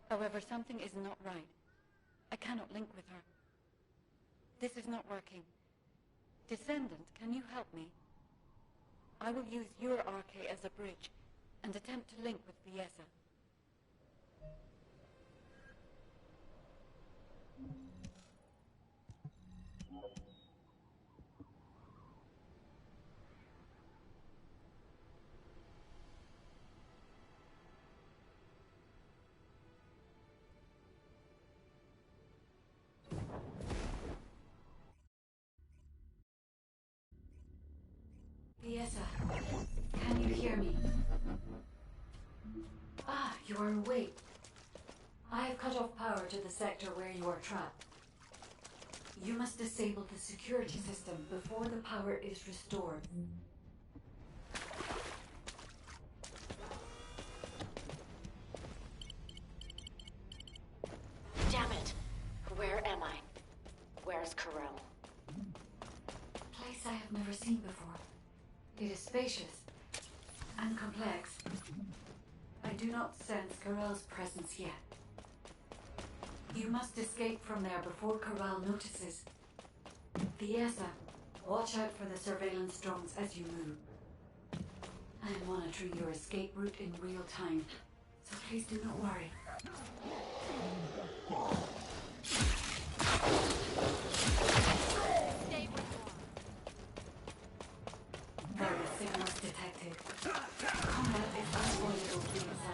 However, something is not right. I cannot link with her. This is not working. Descendant, can you help me? I will use your arcade as a bridge, and attempt to link with Viesa. Viesa, can you hear me? Ah, you are awake. I have cut off power to the sector where you are trapped. You must disable the security system before the power is restored. Damn it! Where am I? Where's Corel? A place I have never seen before. It is spacious and complex. I do not sense Corel's presence yet. You must escape from there before Corel notices. Viesa, watch out for the surveillance drones as you move. I am monitoring your escape route in real time, so please do not worry. Various signals detected. Combat is unavoidable, Viesa.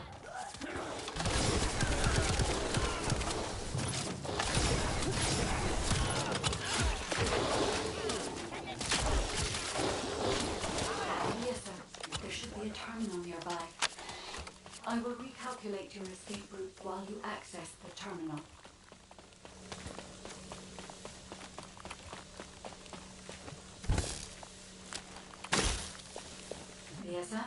There should be a terminal nearby. I will recalculate your escape route while you access the terminal. Viesa,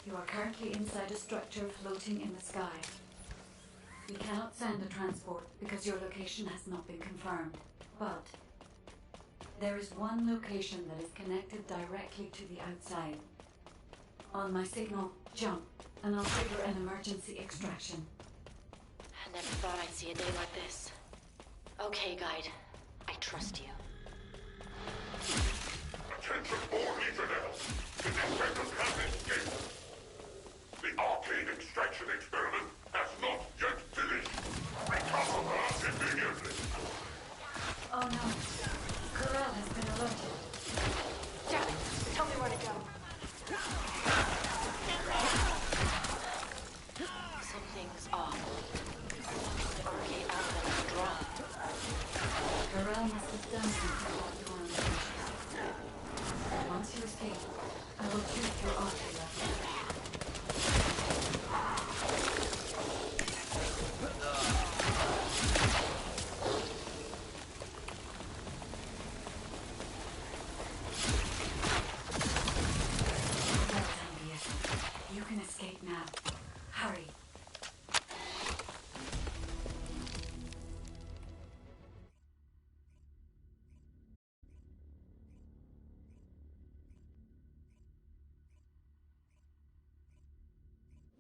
you are currently inside a structure floating in the sky. We cannot send a transport because your location has not been confirmed, but there is one location that is connected directly to the outside. On my signal, jump, and I'll trigger an emergency extraction. I never thought I'd see a day like this. Okay, guide. I trust you. Attention all Legionnaires! The Descendant has escaped! The arcade extraction experiment has not yet finished! Recover her immediately! Oh no. Corel has been alerted. Damn it! Tell me where to go. Something's off. The arcade outlet is dropped. Corel must have done something about your location. Once you escape, I will choose your arcade level. You can escape now. Hurry.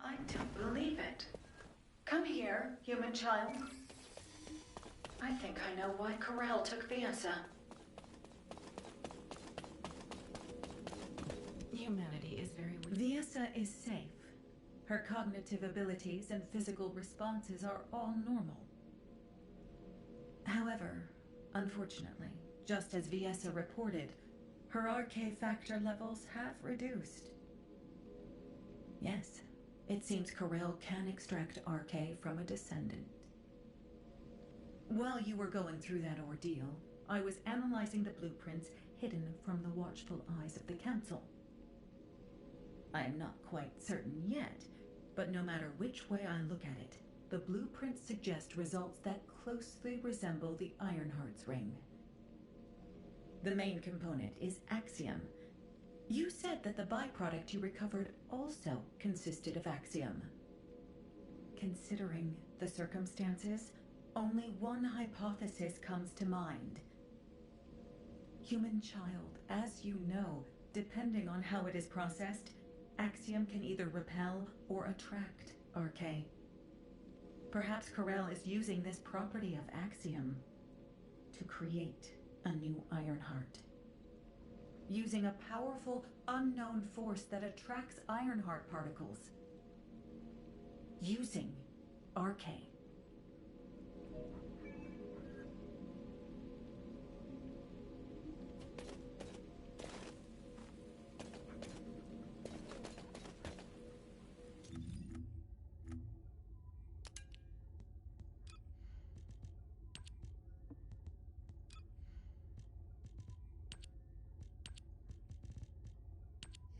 I don't believe it. Come here, human child. I think I know why Corel took Viesa. Humanity is very weak. Viesa is safe. Her cognitive abilities and physical responses are all normal. However, unfortunately, just as Viesa reported, her RK factor levels have reduced. Yes, it seems Corel can extract RK from a descendant. While you were going through that ordeal, I was analyzing the blueprints hidden from the watchful eyes of the Council. I am not quite certain yet, but no matter which way I look at it, the blueprints suggest results that closely resemble the Ironheart's ring. The main component is Axiom. You said that the byproduct you recovered also consisted of Axiom. Considering the circumstances, only one hypothesis comes to mind. Human child, as you know, depending on how it is processed, Axiom can either repel or attract RK. Perhaps Corel is using this property of Axiom to create a new Ironheart. Using a powerful, unknown force that attracts Ironheart particles. Using RK.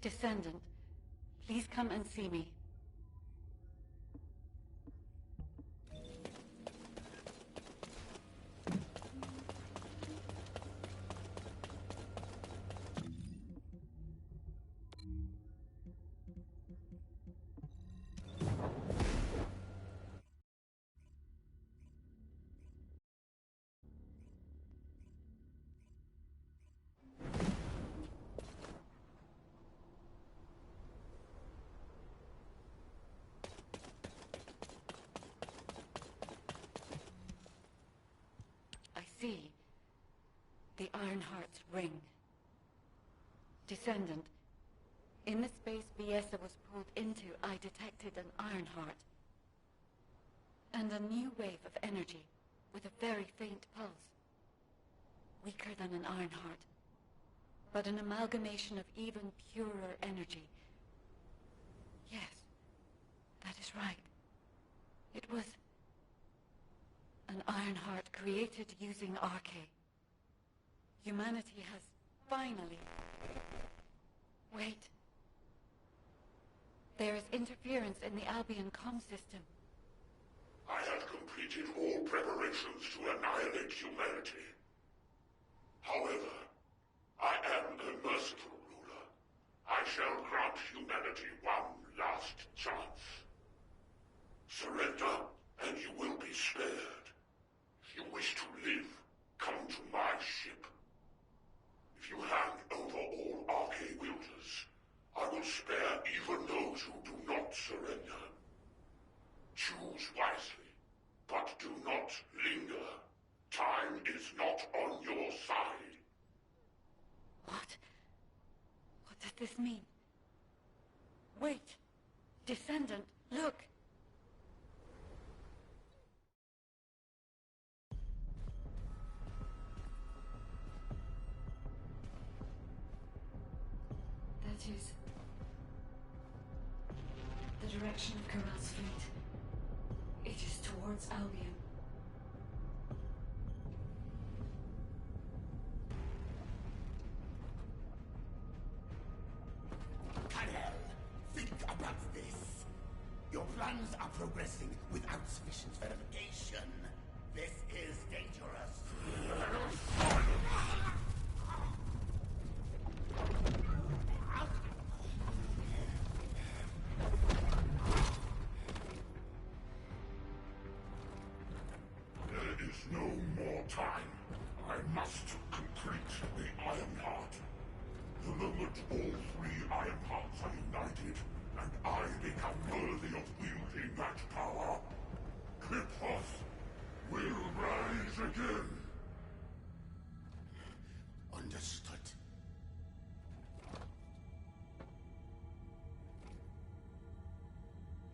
Descendant, please come and see me. See. The Ironheart's ring. Descendant, in the space Biesa was pulled into, I detected an Ironheart. And a new wave of energy, with a very faint pulse. Weaker than an Ironheart, but an amalgamation of even purer energy. Yes, that is right. It was an Ironheart created using RK. Humanity has finally... Wait. There is interference in the Albion comm system. I have completed all preparations to annihilate humanity. However, I am a merciful ruler. I shall grant humanity one last chance. Surrender, and you will be spared. If you wish to live, come to my ship. If you hand over all RK wielders, I will spare even those who do not surrender. Choose wisely, but do not linger. Time is not on your side. What? What does this mean? Wait! Descendant, look! That is the direction of Corel's fleet. It is towards Albion. Karel, think about this. Your plans are progressing without sufficient verification. This is dangerous. There is no more time. I must complete the Ironheart. The moment all three Ironhearts are united, and I become worthy of wielding that power, Clipos will rise again. Understood.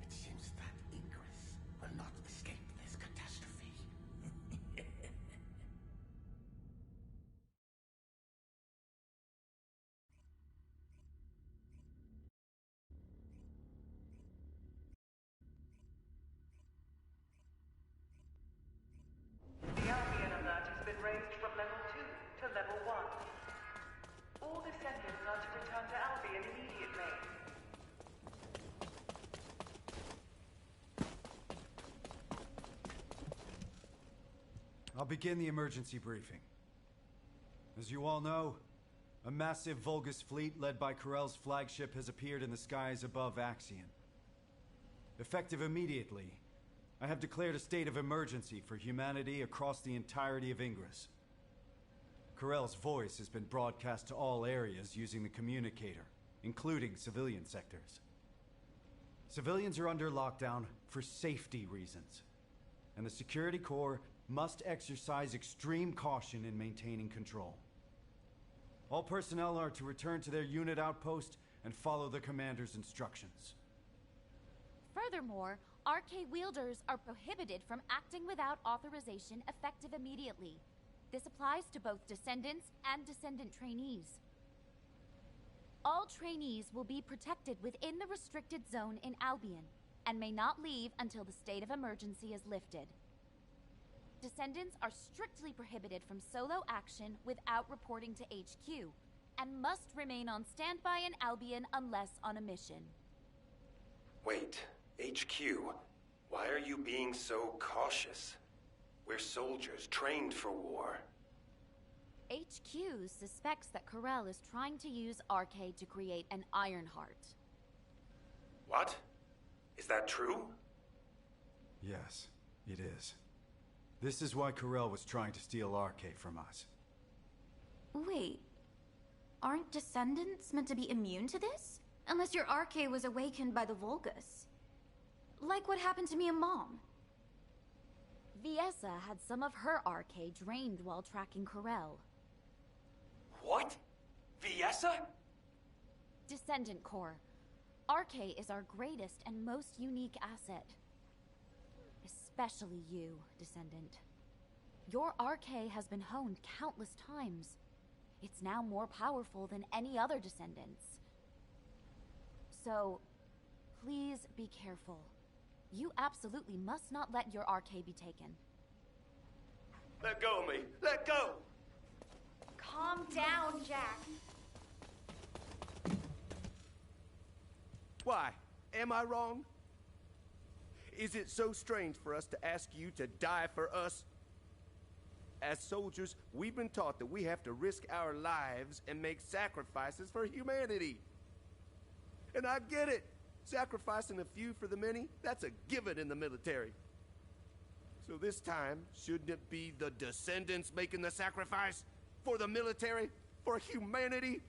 It seems that Ingress will not escape this catastrophe. The Albion alert has been raised from level 2 to level 1. All descendants are to return to Albion immediately. I'll begin the emergency briefing. As you all know, A massive Vulgus fleet led by Corell's flagship has appeared in the skies above Axion. Effective immediately, I have declared a state of emergency for humanity across the entirety of Ingress. Corell's voice has been broadcast to all areas using the communicator, including civilian sectors. Civilians are under lockdown for safety reasons, and the Security Corps must exercise extreme caution in maintaining control. All personnel are to return to their unit outpost and follow the commander's instructions. Furthermore, RK wielders are prohibited from acting without authorization effective immediately. This applies to both Descendants and Descendant trainees. All trainees will be protected within the restricted zone in Albion, and may not leave until the state of emergency is lifted. Descendants are strictly prohibited from solo action without reporting to HQ, and must remain on standby in Albion unless on a mission. Wait, HQ, why are you being so cautious? We're soldiers trained for war. HQ suspects that Corell is trying to use RK to create an Ironheart. What? Is that true? Yes, it is. This is why Corell was trying to steal RK from us. Wait, aren't Descendants meant to be immune to this? Unless your RK was awakened by the Vulgus. Like what happened to me and Mom. Viessa had some of her RK drained while tracking Corell. What? Viessa? Descendant Corps. RK is our greatest and most unique asset. Especially you, Descendant. Your RK has been honed countless times. It's now more powerful than any other Descendants. So, please be careful. You absolutely must not let your RK be taken. Let go of me! Let go! Calm down, Jack. Why? Am I wrong? Is it so strange for us to ask you to die for us? As soldiers, we've been taught that we have to risk our lives and make sacrifices for humanity. And I get it. Sacrificing a few for the many, that's a given in the military. So this time, shouldn't it be the Descendants making the sacrifice? For the military? For humanity?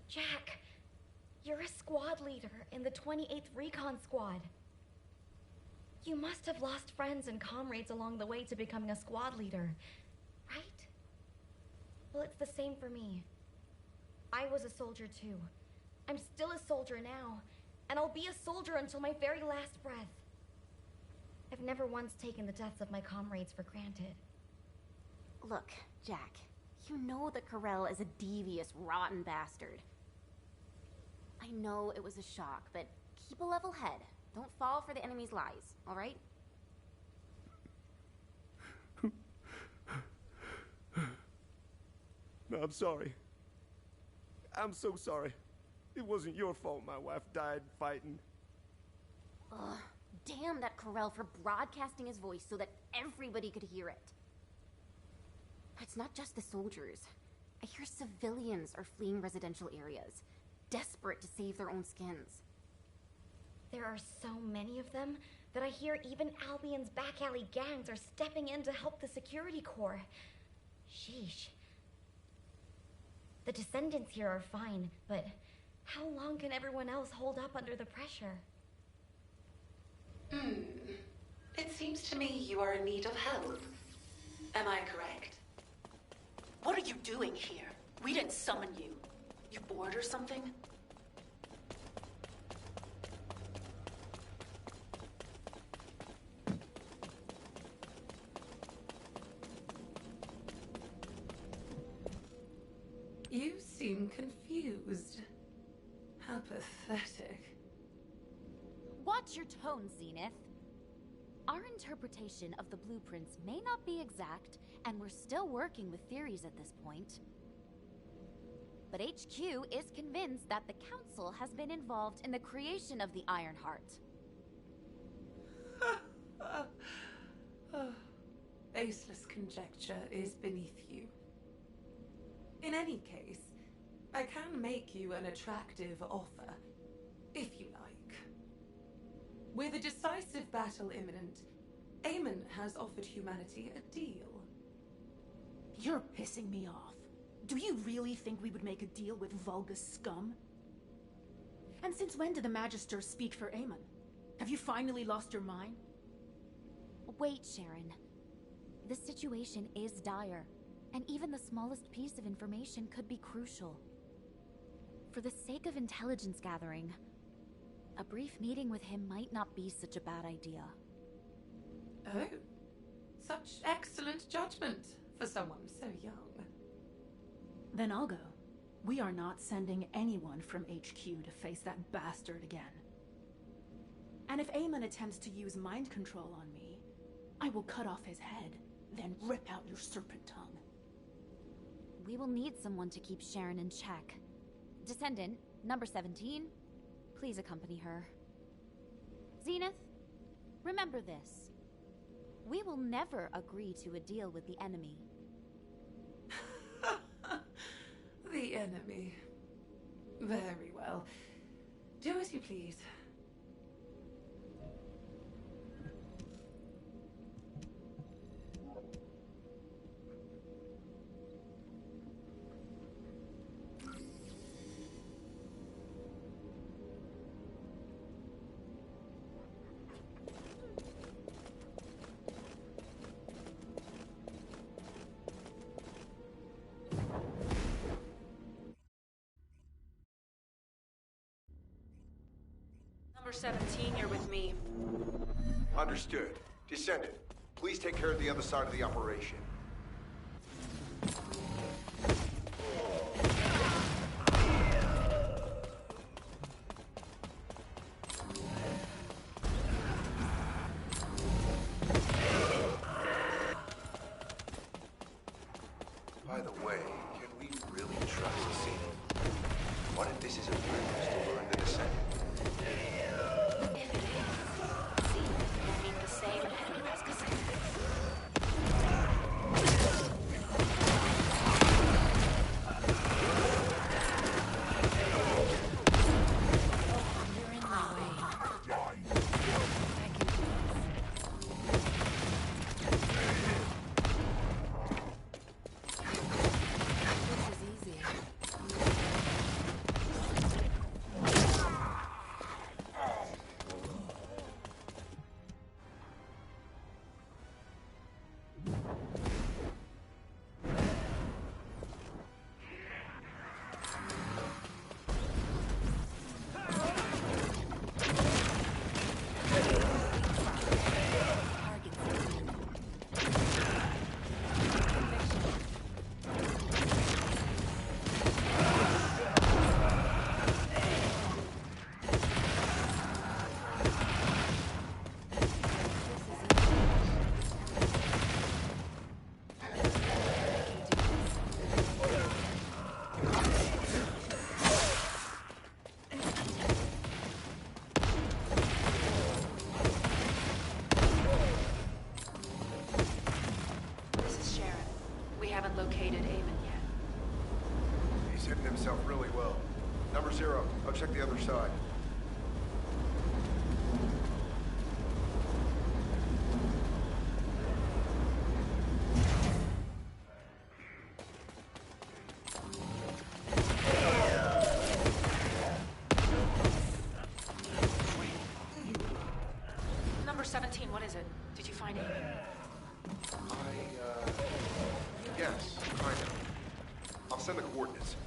Jack, you're a squad leader in the 28th Recon Squad. You must have lost friends and comrades along the way to becoming a squad leader, right? Well, it's the same for me. I was a soldier too. I'm still a soldier now, and I'll be a soldier until my very last breath. I've never once taken the deaths of my comrades for granted. Look, Jack, you know that Corell is a devious, rotten bastard. I know it was a shock, but keep a level head. Don't fall for the enemy's lies, all right? No, I'm sorry. I'm so sorry. It wasn't your fault my wife died fighting. Ugh, damn that Corell for broadcasting his voice so that everybody could hear it. It's not just the soldiers. I hear civilians are fleeing residential areas, desperate to save their own skins. There are so many of them that I hear even Albion's back alley gangs are stepping in to help the Security Corps. Sheesh. The Descendants here are fine, but how long can everyone else hold up under the pressure? It seems to me you are in need of help. Am I correct? What are you doing here? We didn't summon you. You bored or something? You seem confused. How pathetic. Watch your tone, Zenith. Our interpretation of the blueprints may not be exact, and we're still working with theories at this point. But HQ is convinced that the Council has been involved in the creation of the Ironheart. Baseless conjecture is beneath you. In any case, I can make you an attractive offer, if you like. With a decisive battle imminent, Eamon has offered humanity a deal. You're pissing me off. Do you really think we would make a deal with Vulgus scum? And since when did the Magister speak for Eamon? Have you finally lost your mind? Wait, Sharon. The situation is dire, and even the smallest piece of information could be crucial. For the sake of intelligence gathering, a brief meeting with him might not be such a bad idea. Oh, such excellent judgment for someone so young. Then I'll go. We are not sending anyone from HQ to face that bastard again. And if Eamon attempts to use mind control on me, I will cut off his head, then rip out your serpent tongue. We will need someone to keep Sharon in check. Descendant, number 17, please accompany her. Zenith, remember this. We will never agree to a deal with the enemy. The enemy. Very well. Do as you please. Number 17, you're with me. Understood. Descendant, please take care of the other side of the operation. By the way, can we really trust Zenith? What if this is a prelude to learn the Descendant? Located Eamon yet. He's hidden himself really well. Number 0, I'll check the other side. Number 17, what is it? Did you find Eamon? Yes, kind of. I'll send the coordinates.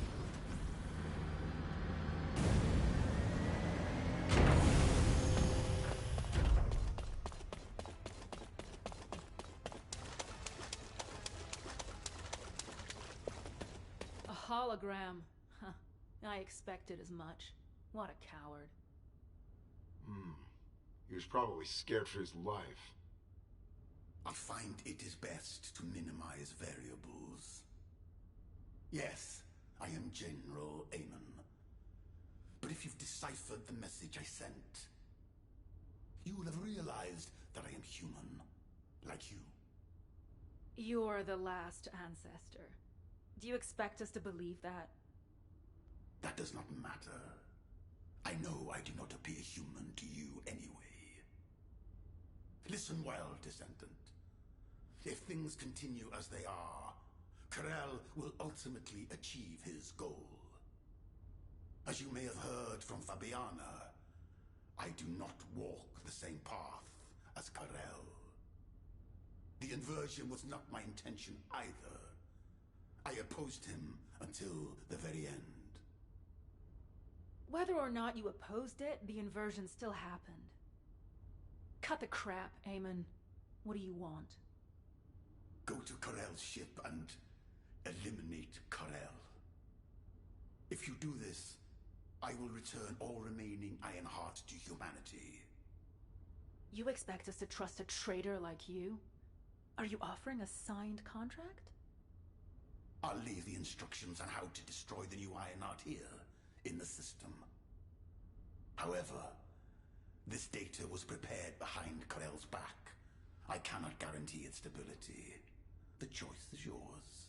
A hologram. Huh. I expected as much. What a coward. He was probably scared for his life. I find it is best to minimize variables. Yes, I am General Eamon. But if you've deciphered the message I sent, you will have realized that I am human, like you. You're the last ancestor. Do you expect us to believe that? That does not matter. I know I do not appear human to you anyway. Listen well, Descendant. If things continue as they are, Karel will ultimately achieve his goal. As you may have heard from Fabiana, I do not walk the same path as Karel. The inversion was not my intention either. I opposed him until the very end. Whether or not you opposed it, the inversion still happened. Cut the crap, Eamon. What do you want? Go to Karel's ship and eliminate Karel. If you do this, I will return all remaining Ironheart to humanity. You expect us to trust a traitor like you? Are you offering a signed contract? I'll leave the instructions on how to destroy the new Ironheart here, in the system. However, this data was prepared behind Karel's back. I cannot guarantee its stability. The choice is yours.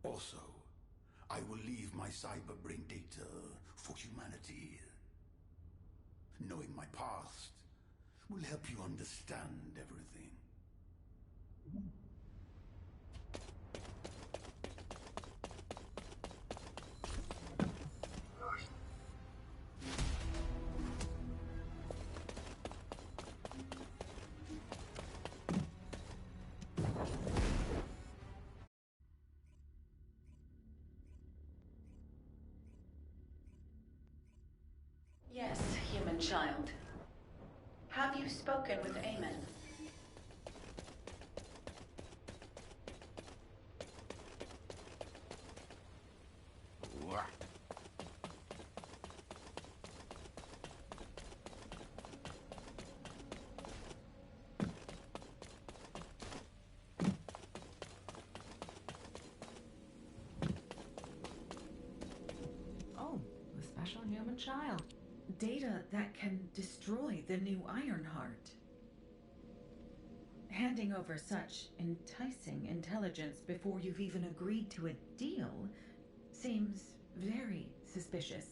Also, I will leave my cyberbrain data for humanity. Knowing my past will help you understand everything. Yes, human child. Have you spoken with Eamon? Oh, the special human child. Data that can destroy the new Ironheart. Handing over such enticing intelligence before you've even agreed to a deal seems very suspicious.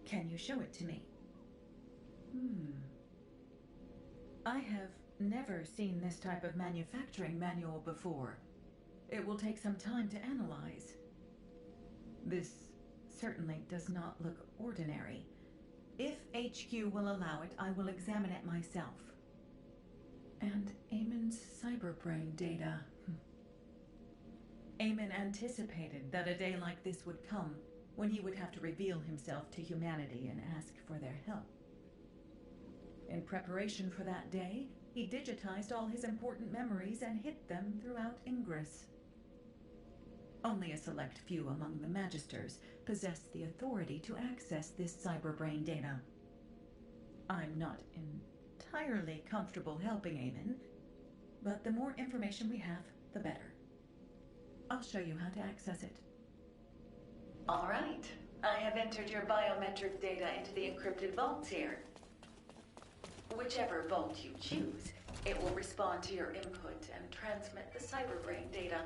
Can you show it to me? I have never seen this type of manufacturing manual before. It will take some time to analyze. This certainly does not look ordinary. If HQ will allow it, I will examine it myself. And Eamon's cyberbrain data. Eamon anticipated that a day like this would come, when he would have to reveal himself to humanity and ask for their help. In preparation for that day, he digitized all his important memories and hid them throughout Ingress. Only a select few among the Magisters possess the authority to access this cyberbrain data. I'm not entirely comfortable helping Eamon, but the more information we have, the better. I'll show you how to access it. All right. I have entered your biometric data into the encrypted vaults here. Whichever vault you choose, it will respond to your input and transmit the cyberbrain data.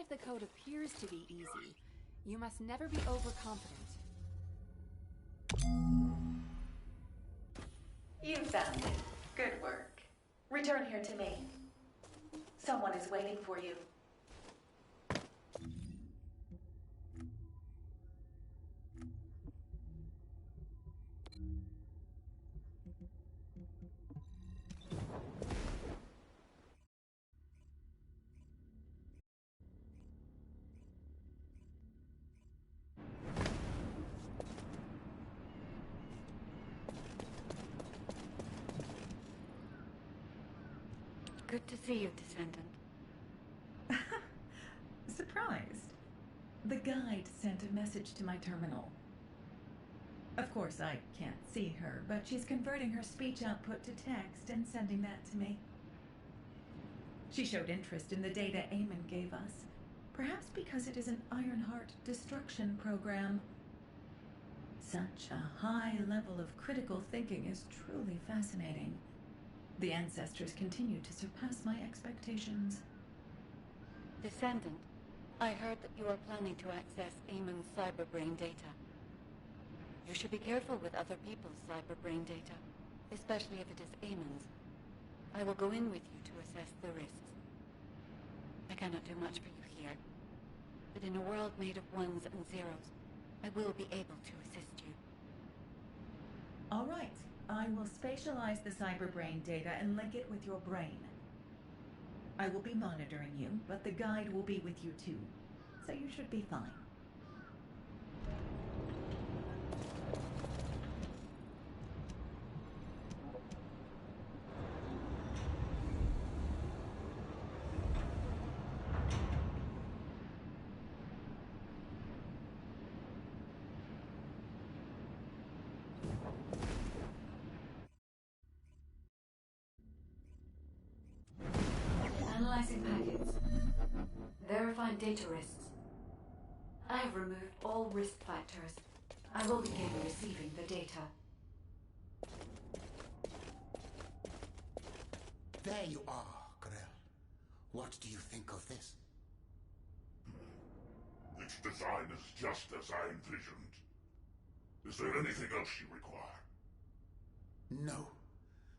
if the code appears to be easy, you must never be overconfident. You found it. Good work. Return here to me. Someone is waiting for you. Good to see you, Descendant. Surprised. The guide sent a message to my terminal. Of course, I can't see her, but she's converting her speech output to text and sending that to me. She showed interest in the data Eamon gave us, perhaps because it is an Ironheart destruction program. Such a high level of critical thinking is truly fascinating. The ancestors continue to surpass my expectations. Descendant, I heard that you are planning to access Eamon's cyberbrain data. You should be careful with other people's cyberbrain data, especially if it is Eamon's. I will go in with you to assess the risks. I cannot do much for you here, but in a world made of ones and zeros, I will be able to assist you. All right. I will spatialize the cyberbrain data and link it with your brain. I will be monitoring you, but the guide will be with you too, so you should be fine. Analyzing packets. Verifying data risks. I have removed all risk factors. I will begin receiving the data. There you are, Grell. What do you think of this? Its design is just as I envisioned. Is there anything else you require? No.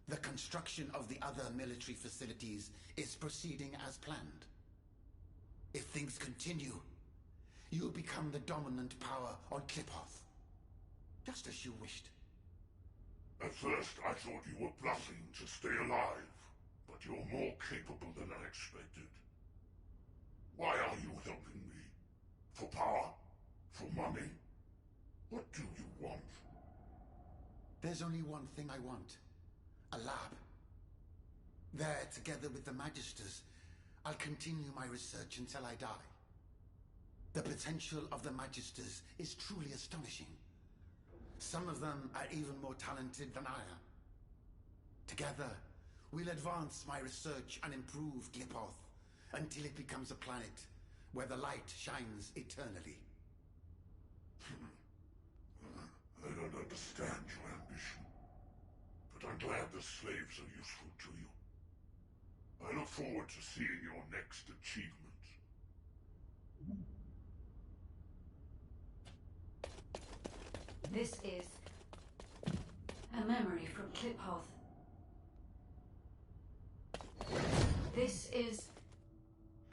The construction of the other military facilities is proceeding as planned. If things continue, you'll become the dominant power on Kliphoth. Just as you wished. At first, I thought you were bluffing to stay alive, but you're more capable than I expected. Why are you helping me? For power? For money? What do you want? There's only one thing I want. A lab. There, together with the Magisters, I'll continue my research until I die. The potential of the Magisters is truly astonishing. Some of them are even more talented than I am. Together, we'll advance my research and improve Kliphoth until it becomes a planet where the light shines eternally. I don't understand your ambition, but I'm glad the slaves are useful to you. I look forward to seeing your next achievement. This is a memory from Kliphoth. This is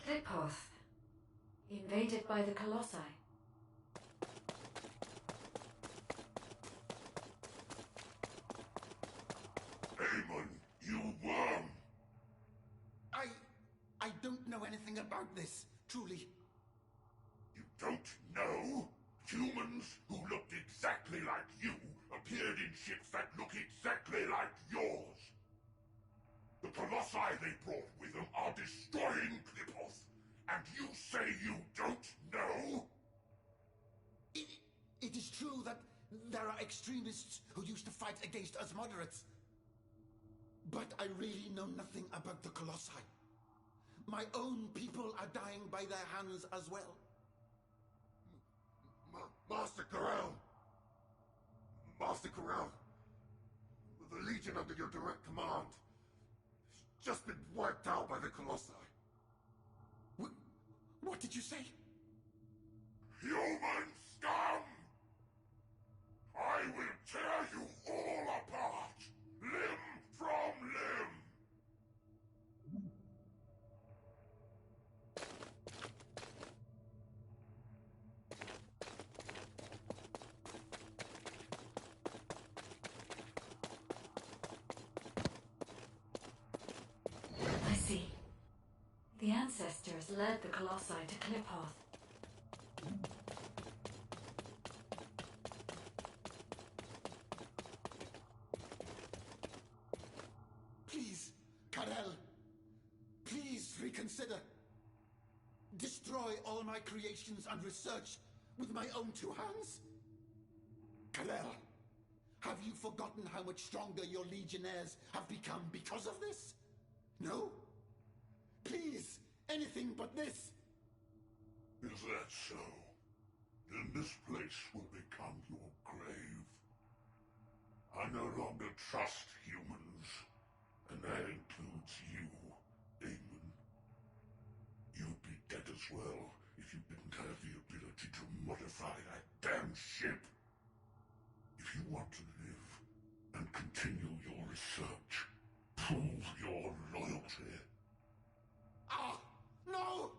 Kliphoth, invaded by the Colossi. Eamon, you worm! I don't know anything about this, truly. You don't know? Humans who looked exactly like you appeared in ships that look exactly like yours. The Colossi they brought with them are destroying Kliphoth, and you say you don't know? It is true that there are extremists who used to fight against us moderates. But I really know nothing about the Colossi. My own people are dying by their hands as well. Master Corral! Master Corral! The Legion under your direct command has just been wiped out by the Colossi. What did you say? Human scum! I will tear you all apart, limb from limb! I see. The ancestors led the Colossi to Kliphoth. Please, Karel. Please reconsider. Destroy all my creations and research with my own two hands? Karel, have you forgotten how much stronger your legionnaires have become because of this? No? Please, anything but this. Is that so? Then this place will become your grave. I no longer trust humans, and that includes you, Damon. You'd be dead as well if you didn't have the ability to modify that damn ship. If you want to live and continue your research, prove your loyalty. Ah, no!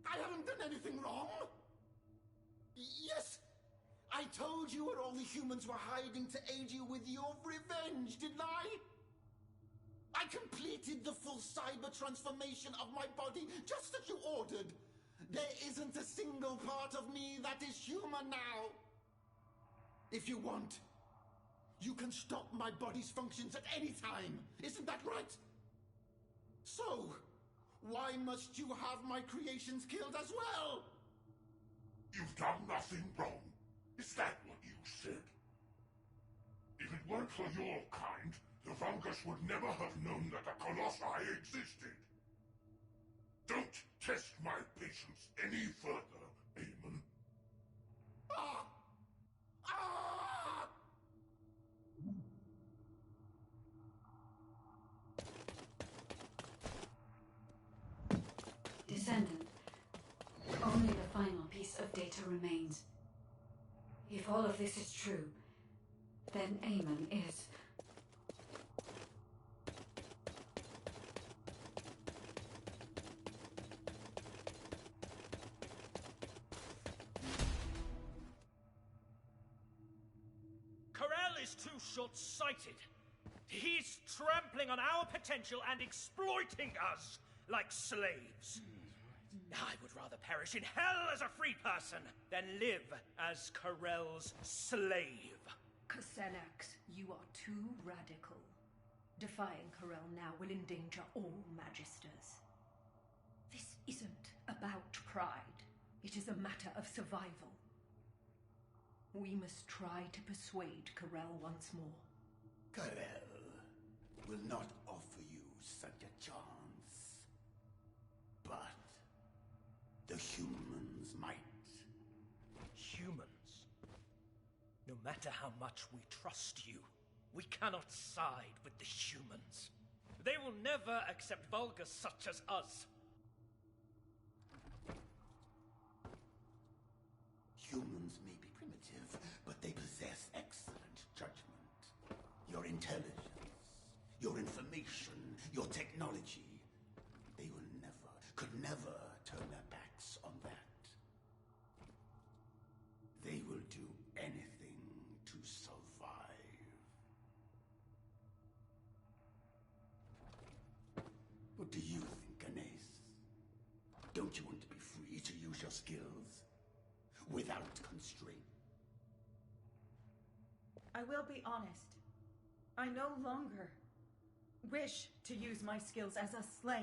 I haven't done anything wrong. Yes, I told you where all the humans were hiding to aid you with your revenge, didn't I? I completed the full cyber transformation of my body just as you ordered. There isn't a single part of me that is human now. If you want, you can stop my body's functions at any time. Isn't that right? So, why must you have my creations killed as well? You've done nothing wrong. Is that what you said? If it weren't for your kind, the Vulgus would never have known that the Colossi existed. Don't test my patience any further, Eamon. Ah! Ah! Descendant, only the final piece of data remains. If all of this is true, then Eamon is... Karel is too short-sighted. He's trampling on our potential and exploiting us like slaves. I would rather perish in hell as a free person than live as Karel's slave. Xenax, you are too radical. Defying Karel now will endanger all Magisters. This isn't about pride. It is a matter of survival. We must try to persuade Karel once more. Karel will not offer you such a chance. But the humans might. Humans? No matter how much we trust you, we cannot side with the humans. They will never accept Vulgus such as us. Humans may be primitive, but they possess excellent judgment. Your intelligence, your information, your technology. They will never, could never turn their backs on that. They will do anything to survive. What do you think, Ganes? Don't you want to be free to use your skills? Without constraint? I will be honest. I no longer wish to use my skills as a slave.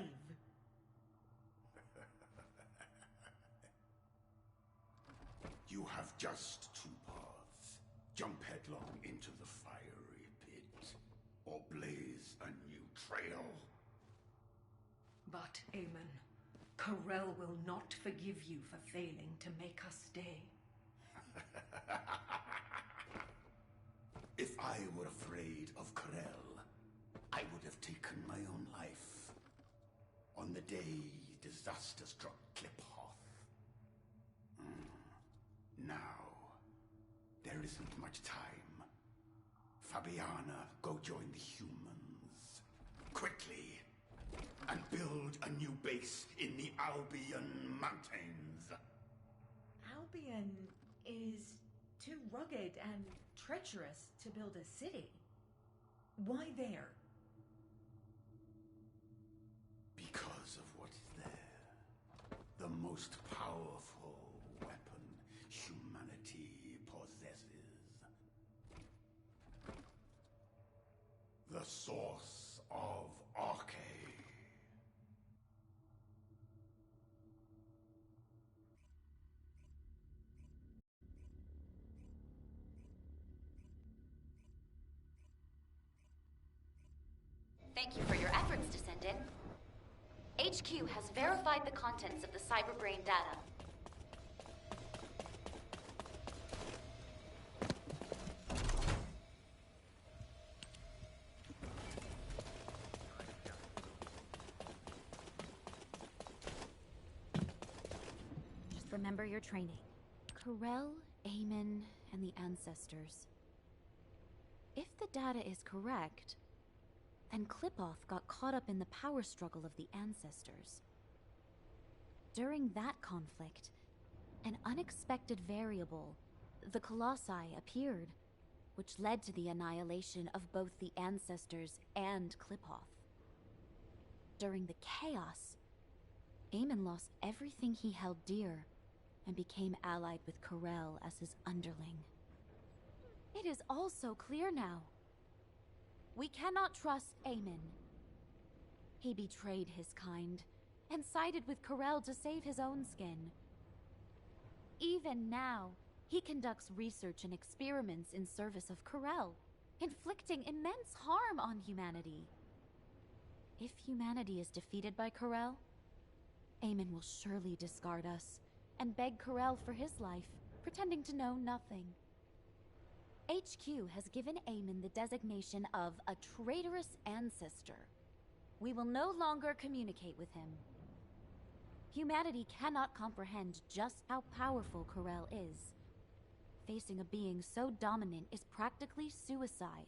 You have just two paths. Jump headlong into the fiery pit, or blaze a new trail. But, Eamon, Karel will not forgive you for failing to make us stay. If I were afraid of Karel, I would have taken my own life. On the day disaster struck Kliphoth. isn't much time. Fabiana, go join the humans. Quickly. And build a new base in the Albion Mountains. Albion is too rugged and treacherous to build a city. Why there? Because of what is there. The most powerful weapon humanity possesses. The source of Arche. Thank you for your efforts, Descendant. HQ has verified the contents of the cyberbrain data. Just remember your training. Corel, Eamon, and the Ancestors. If the data is correct, then Klipoth got caught up in the power struggle of the Ancestors. During that conflict, an unexpected variable, the Colossi, appeared, which led to the annihilation of both the Ancestors and Klipoth. During the chaos, Eamon lost everything he held dear and became allied with Corel as his underling. It is all so clear now. We cannot trust Eamon. He betrayed his kind and sided with Corel to save his own skin. Even now, he conducts research and experiments in service of Corel, inflicting immense harm on humanity. If humanity is defeated by Corel, Eamon will surely discard us and beg Corel for his life, pretending to know nothing. HQ has given Eamon the designation of a traitorous ancestor. We will no longer communicate with him. Humanity cannot comprehend just how powerful Corel is. Facing a being so dominant is practically suicide.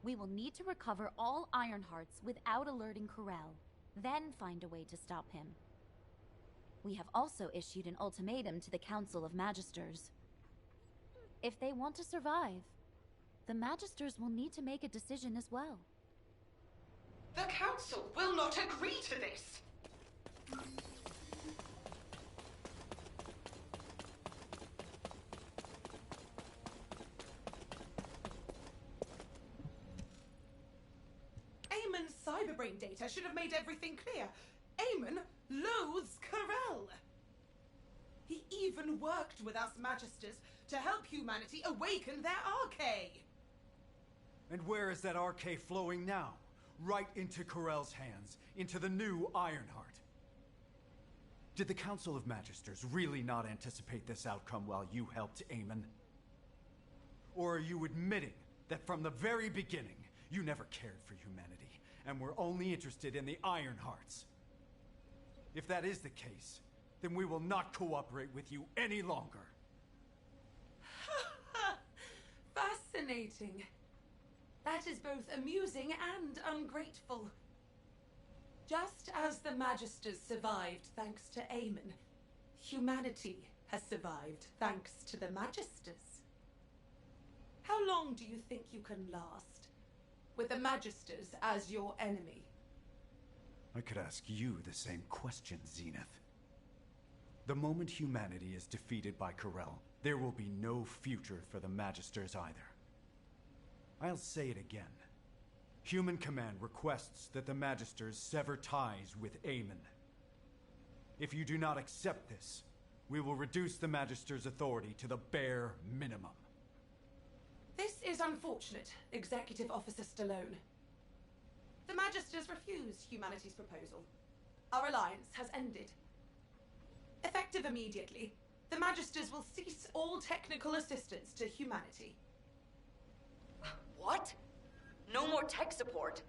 We will need to recover all Ironhearts without alerting Corel, then find a way to stop him. We have also issued an ultimatum to the Council of Magisters. If they want to survive, the Magisters will need to make a decision as well. The Council will not agree to this! Eamon's cyberbrain data should have made everything clear. Eamon loathes Corel! He even worked with us Magisters to help humanity awaken their Arche! And where is that Arche flowing now? Right into Corel's hands, into the new Ironheart. Did the Council of Magisters really not anticipate this outcome while you helped Eamon? Or are you admitting that from the very beginning, you never cared for humanity, and were only interested in the Ironhearts? If that is the case, then we will not cooperate with you any longer. Fascinating. That is both amusing and ungrateful. Just as the Magisters survived thanks to Eamon, humanity has survived thanks to the Magisters. How long do you think you can last, with the Magisters as your enemy? I could ask you the same question, Zenith. The moment humanity is defeated by Corel, there will be no future for the Magisters either. I'll say it again. Human Command requests that the Magisters sever ties with Eamon. If you do not accept this, we will reduce the Magisters' authority to the bare minimum. This is unfortunate, Executive Officer Stallone. The Magisters refuse humanity's proposal. Our alliance has ended. Effective immediately, the Magisters will cease all technical assistance to humanity. What? No more tech support?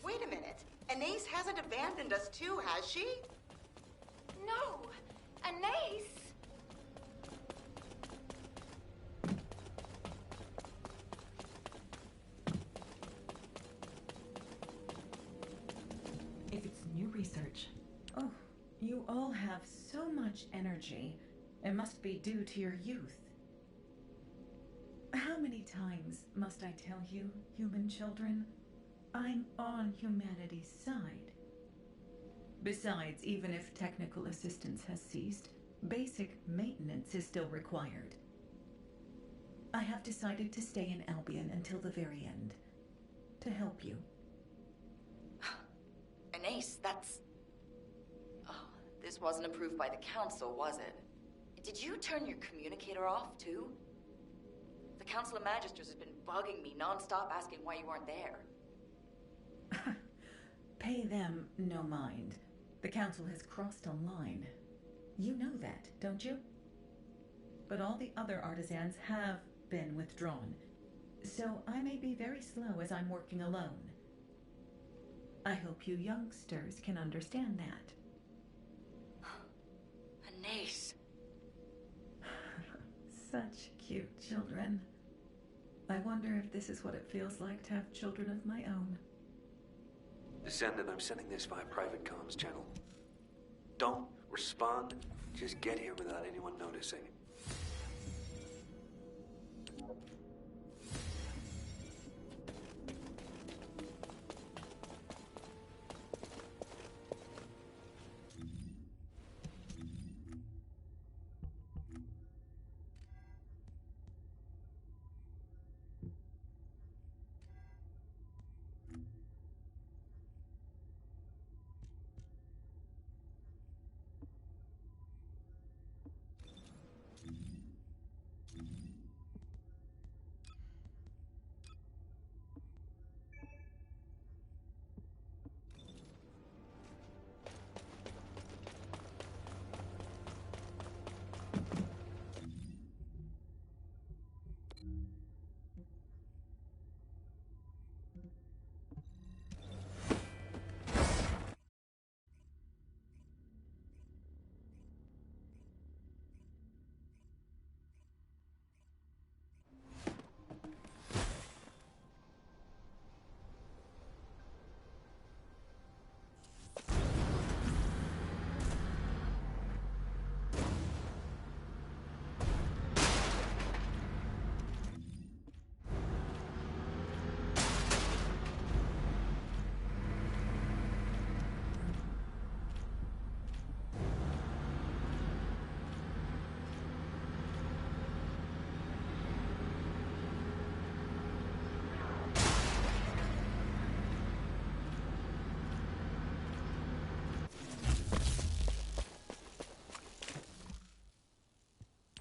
Wait a minute. Anais hasn't abandoned us too, has she? No! Anais! all have so much energy. It must be due to your youth. How many times must I tell you, human children? I'm on humanity's side. Besides, even if technical assistance has ceased, basic maintenance is still required. I have decided to stay in Albion until the very end. To help you. An ace, that's... Oh, this wasn't approved by the council, was it? Did you turn your communicator off, too? The Council of Magisters has been bugging me non-stop asking why you weren't there. Pay them no mind. The council has crossed a line. You know that, don't you? But all the other artisans have been withdrawn, so I may be very slow as I'm working alone. I hope you youngsters can understand that. An ace. Such cute children. I wonder if this is what it feels like to have children of my own. Descendant, I'm sending this via private comms channel. Don't respond. Just get here without anyone noticing.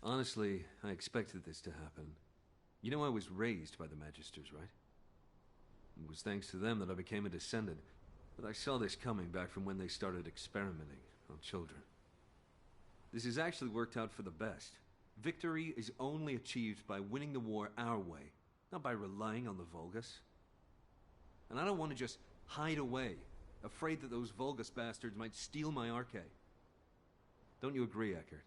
Honestly, I expected this to happen. You know I was raised by the Magisters, right? It was thanks to them that I became a Descendant, but I saw this coming back from when they started experimenting on children. This has actually worked out for the best. Victory is only achieved by winning the war our way, not by relying on the Vulgus. And I don't want to just hide away, afraid that those Vulgus bastards might steal my arcade. Don't you agree, Eckert?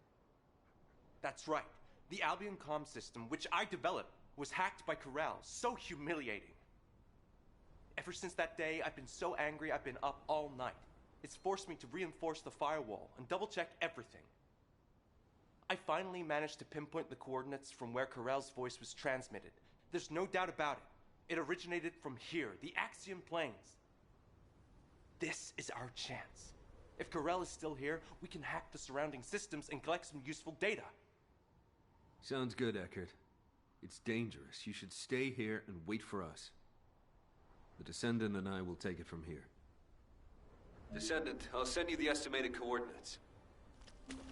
That's right. The Albion comm system, which I developed, was hacked by Corral. So humiliating. Ever since that day, I've been so angry I've been up all night. It's forced me to reinforce the firewall and double-check everything. I finally managed to pinpoint the coordinates from where Corral's voice was transmitted. There's no doubt about it. It originated from here, the Axiom Plains. This is our chance. If Corral is still here, we can hack the surrounding systems and collect some useful data. Sounds good, Eckert. It's dangerous. You should stay here and wait for us. The Descendant and I will take it from here. Descendant, I'll send you the estimated coordinates.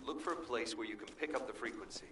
Look for a place where you can pick up the frequency.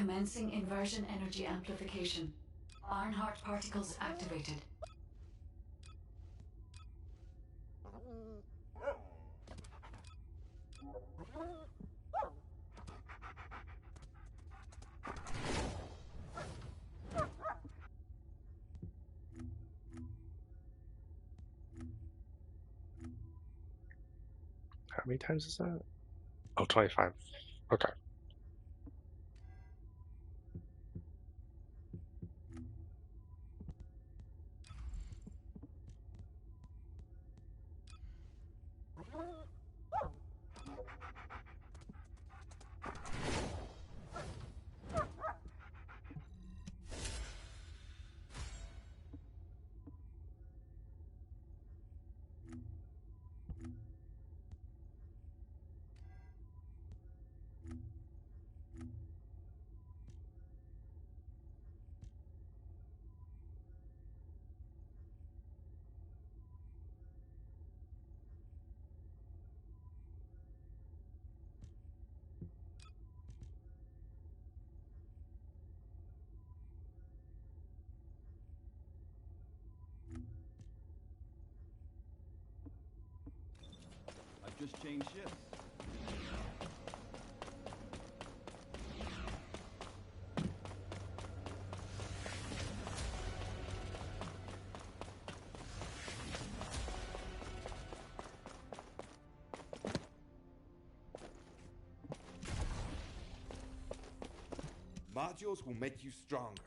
Commencing inversion energy amplification. Ironheart particles activated. How many times is that? Oh, 25. Okay. I've just changed shifts. Modules will make you stronger.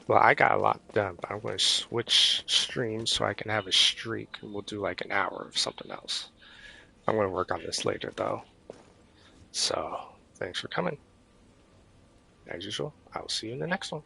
Well, I got a lot done, but I'm going to switch streams so I can have a streak, and we'll do like an hour of something else. I'm going to work on this later, though. So, thanks for coming. As usual, I'll see you in the next one.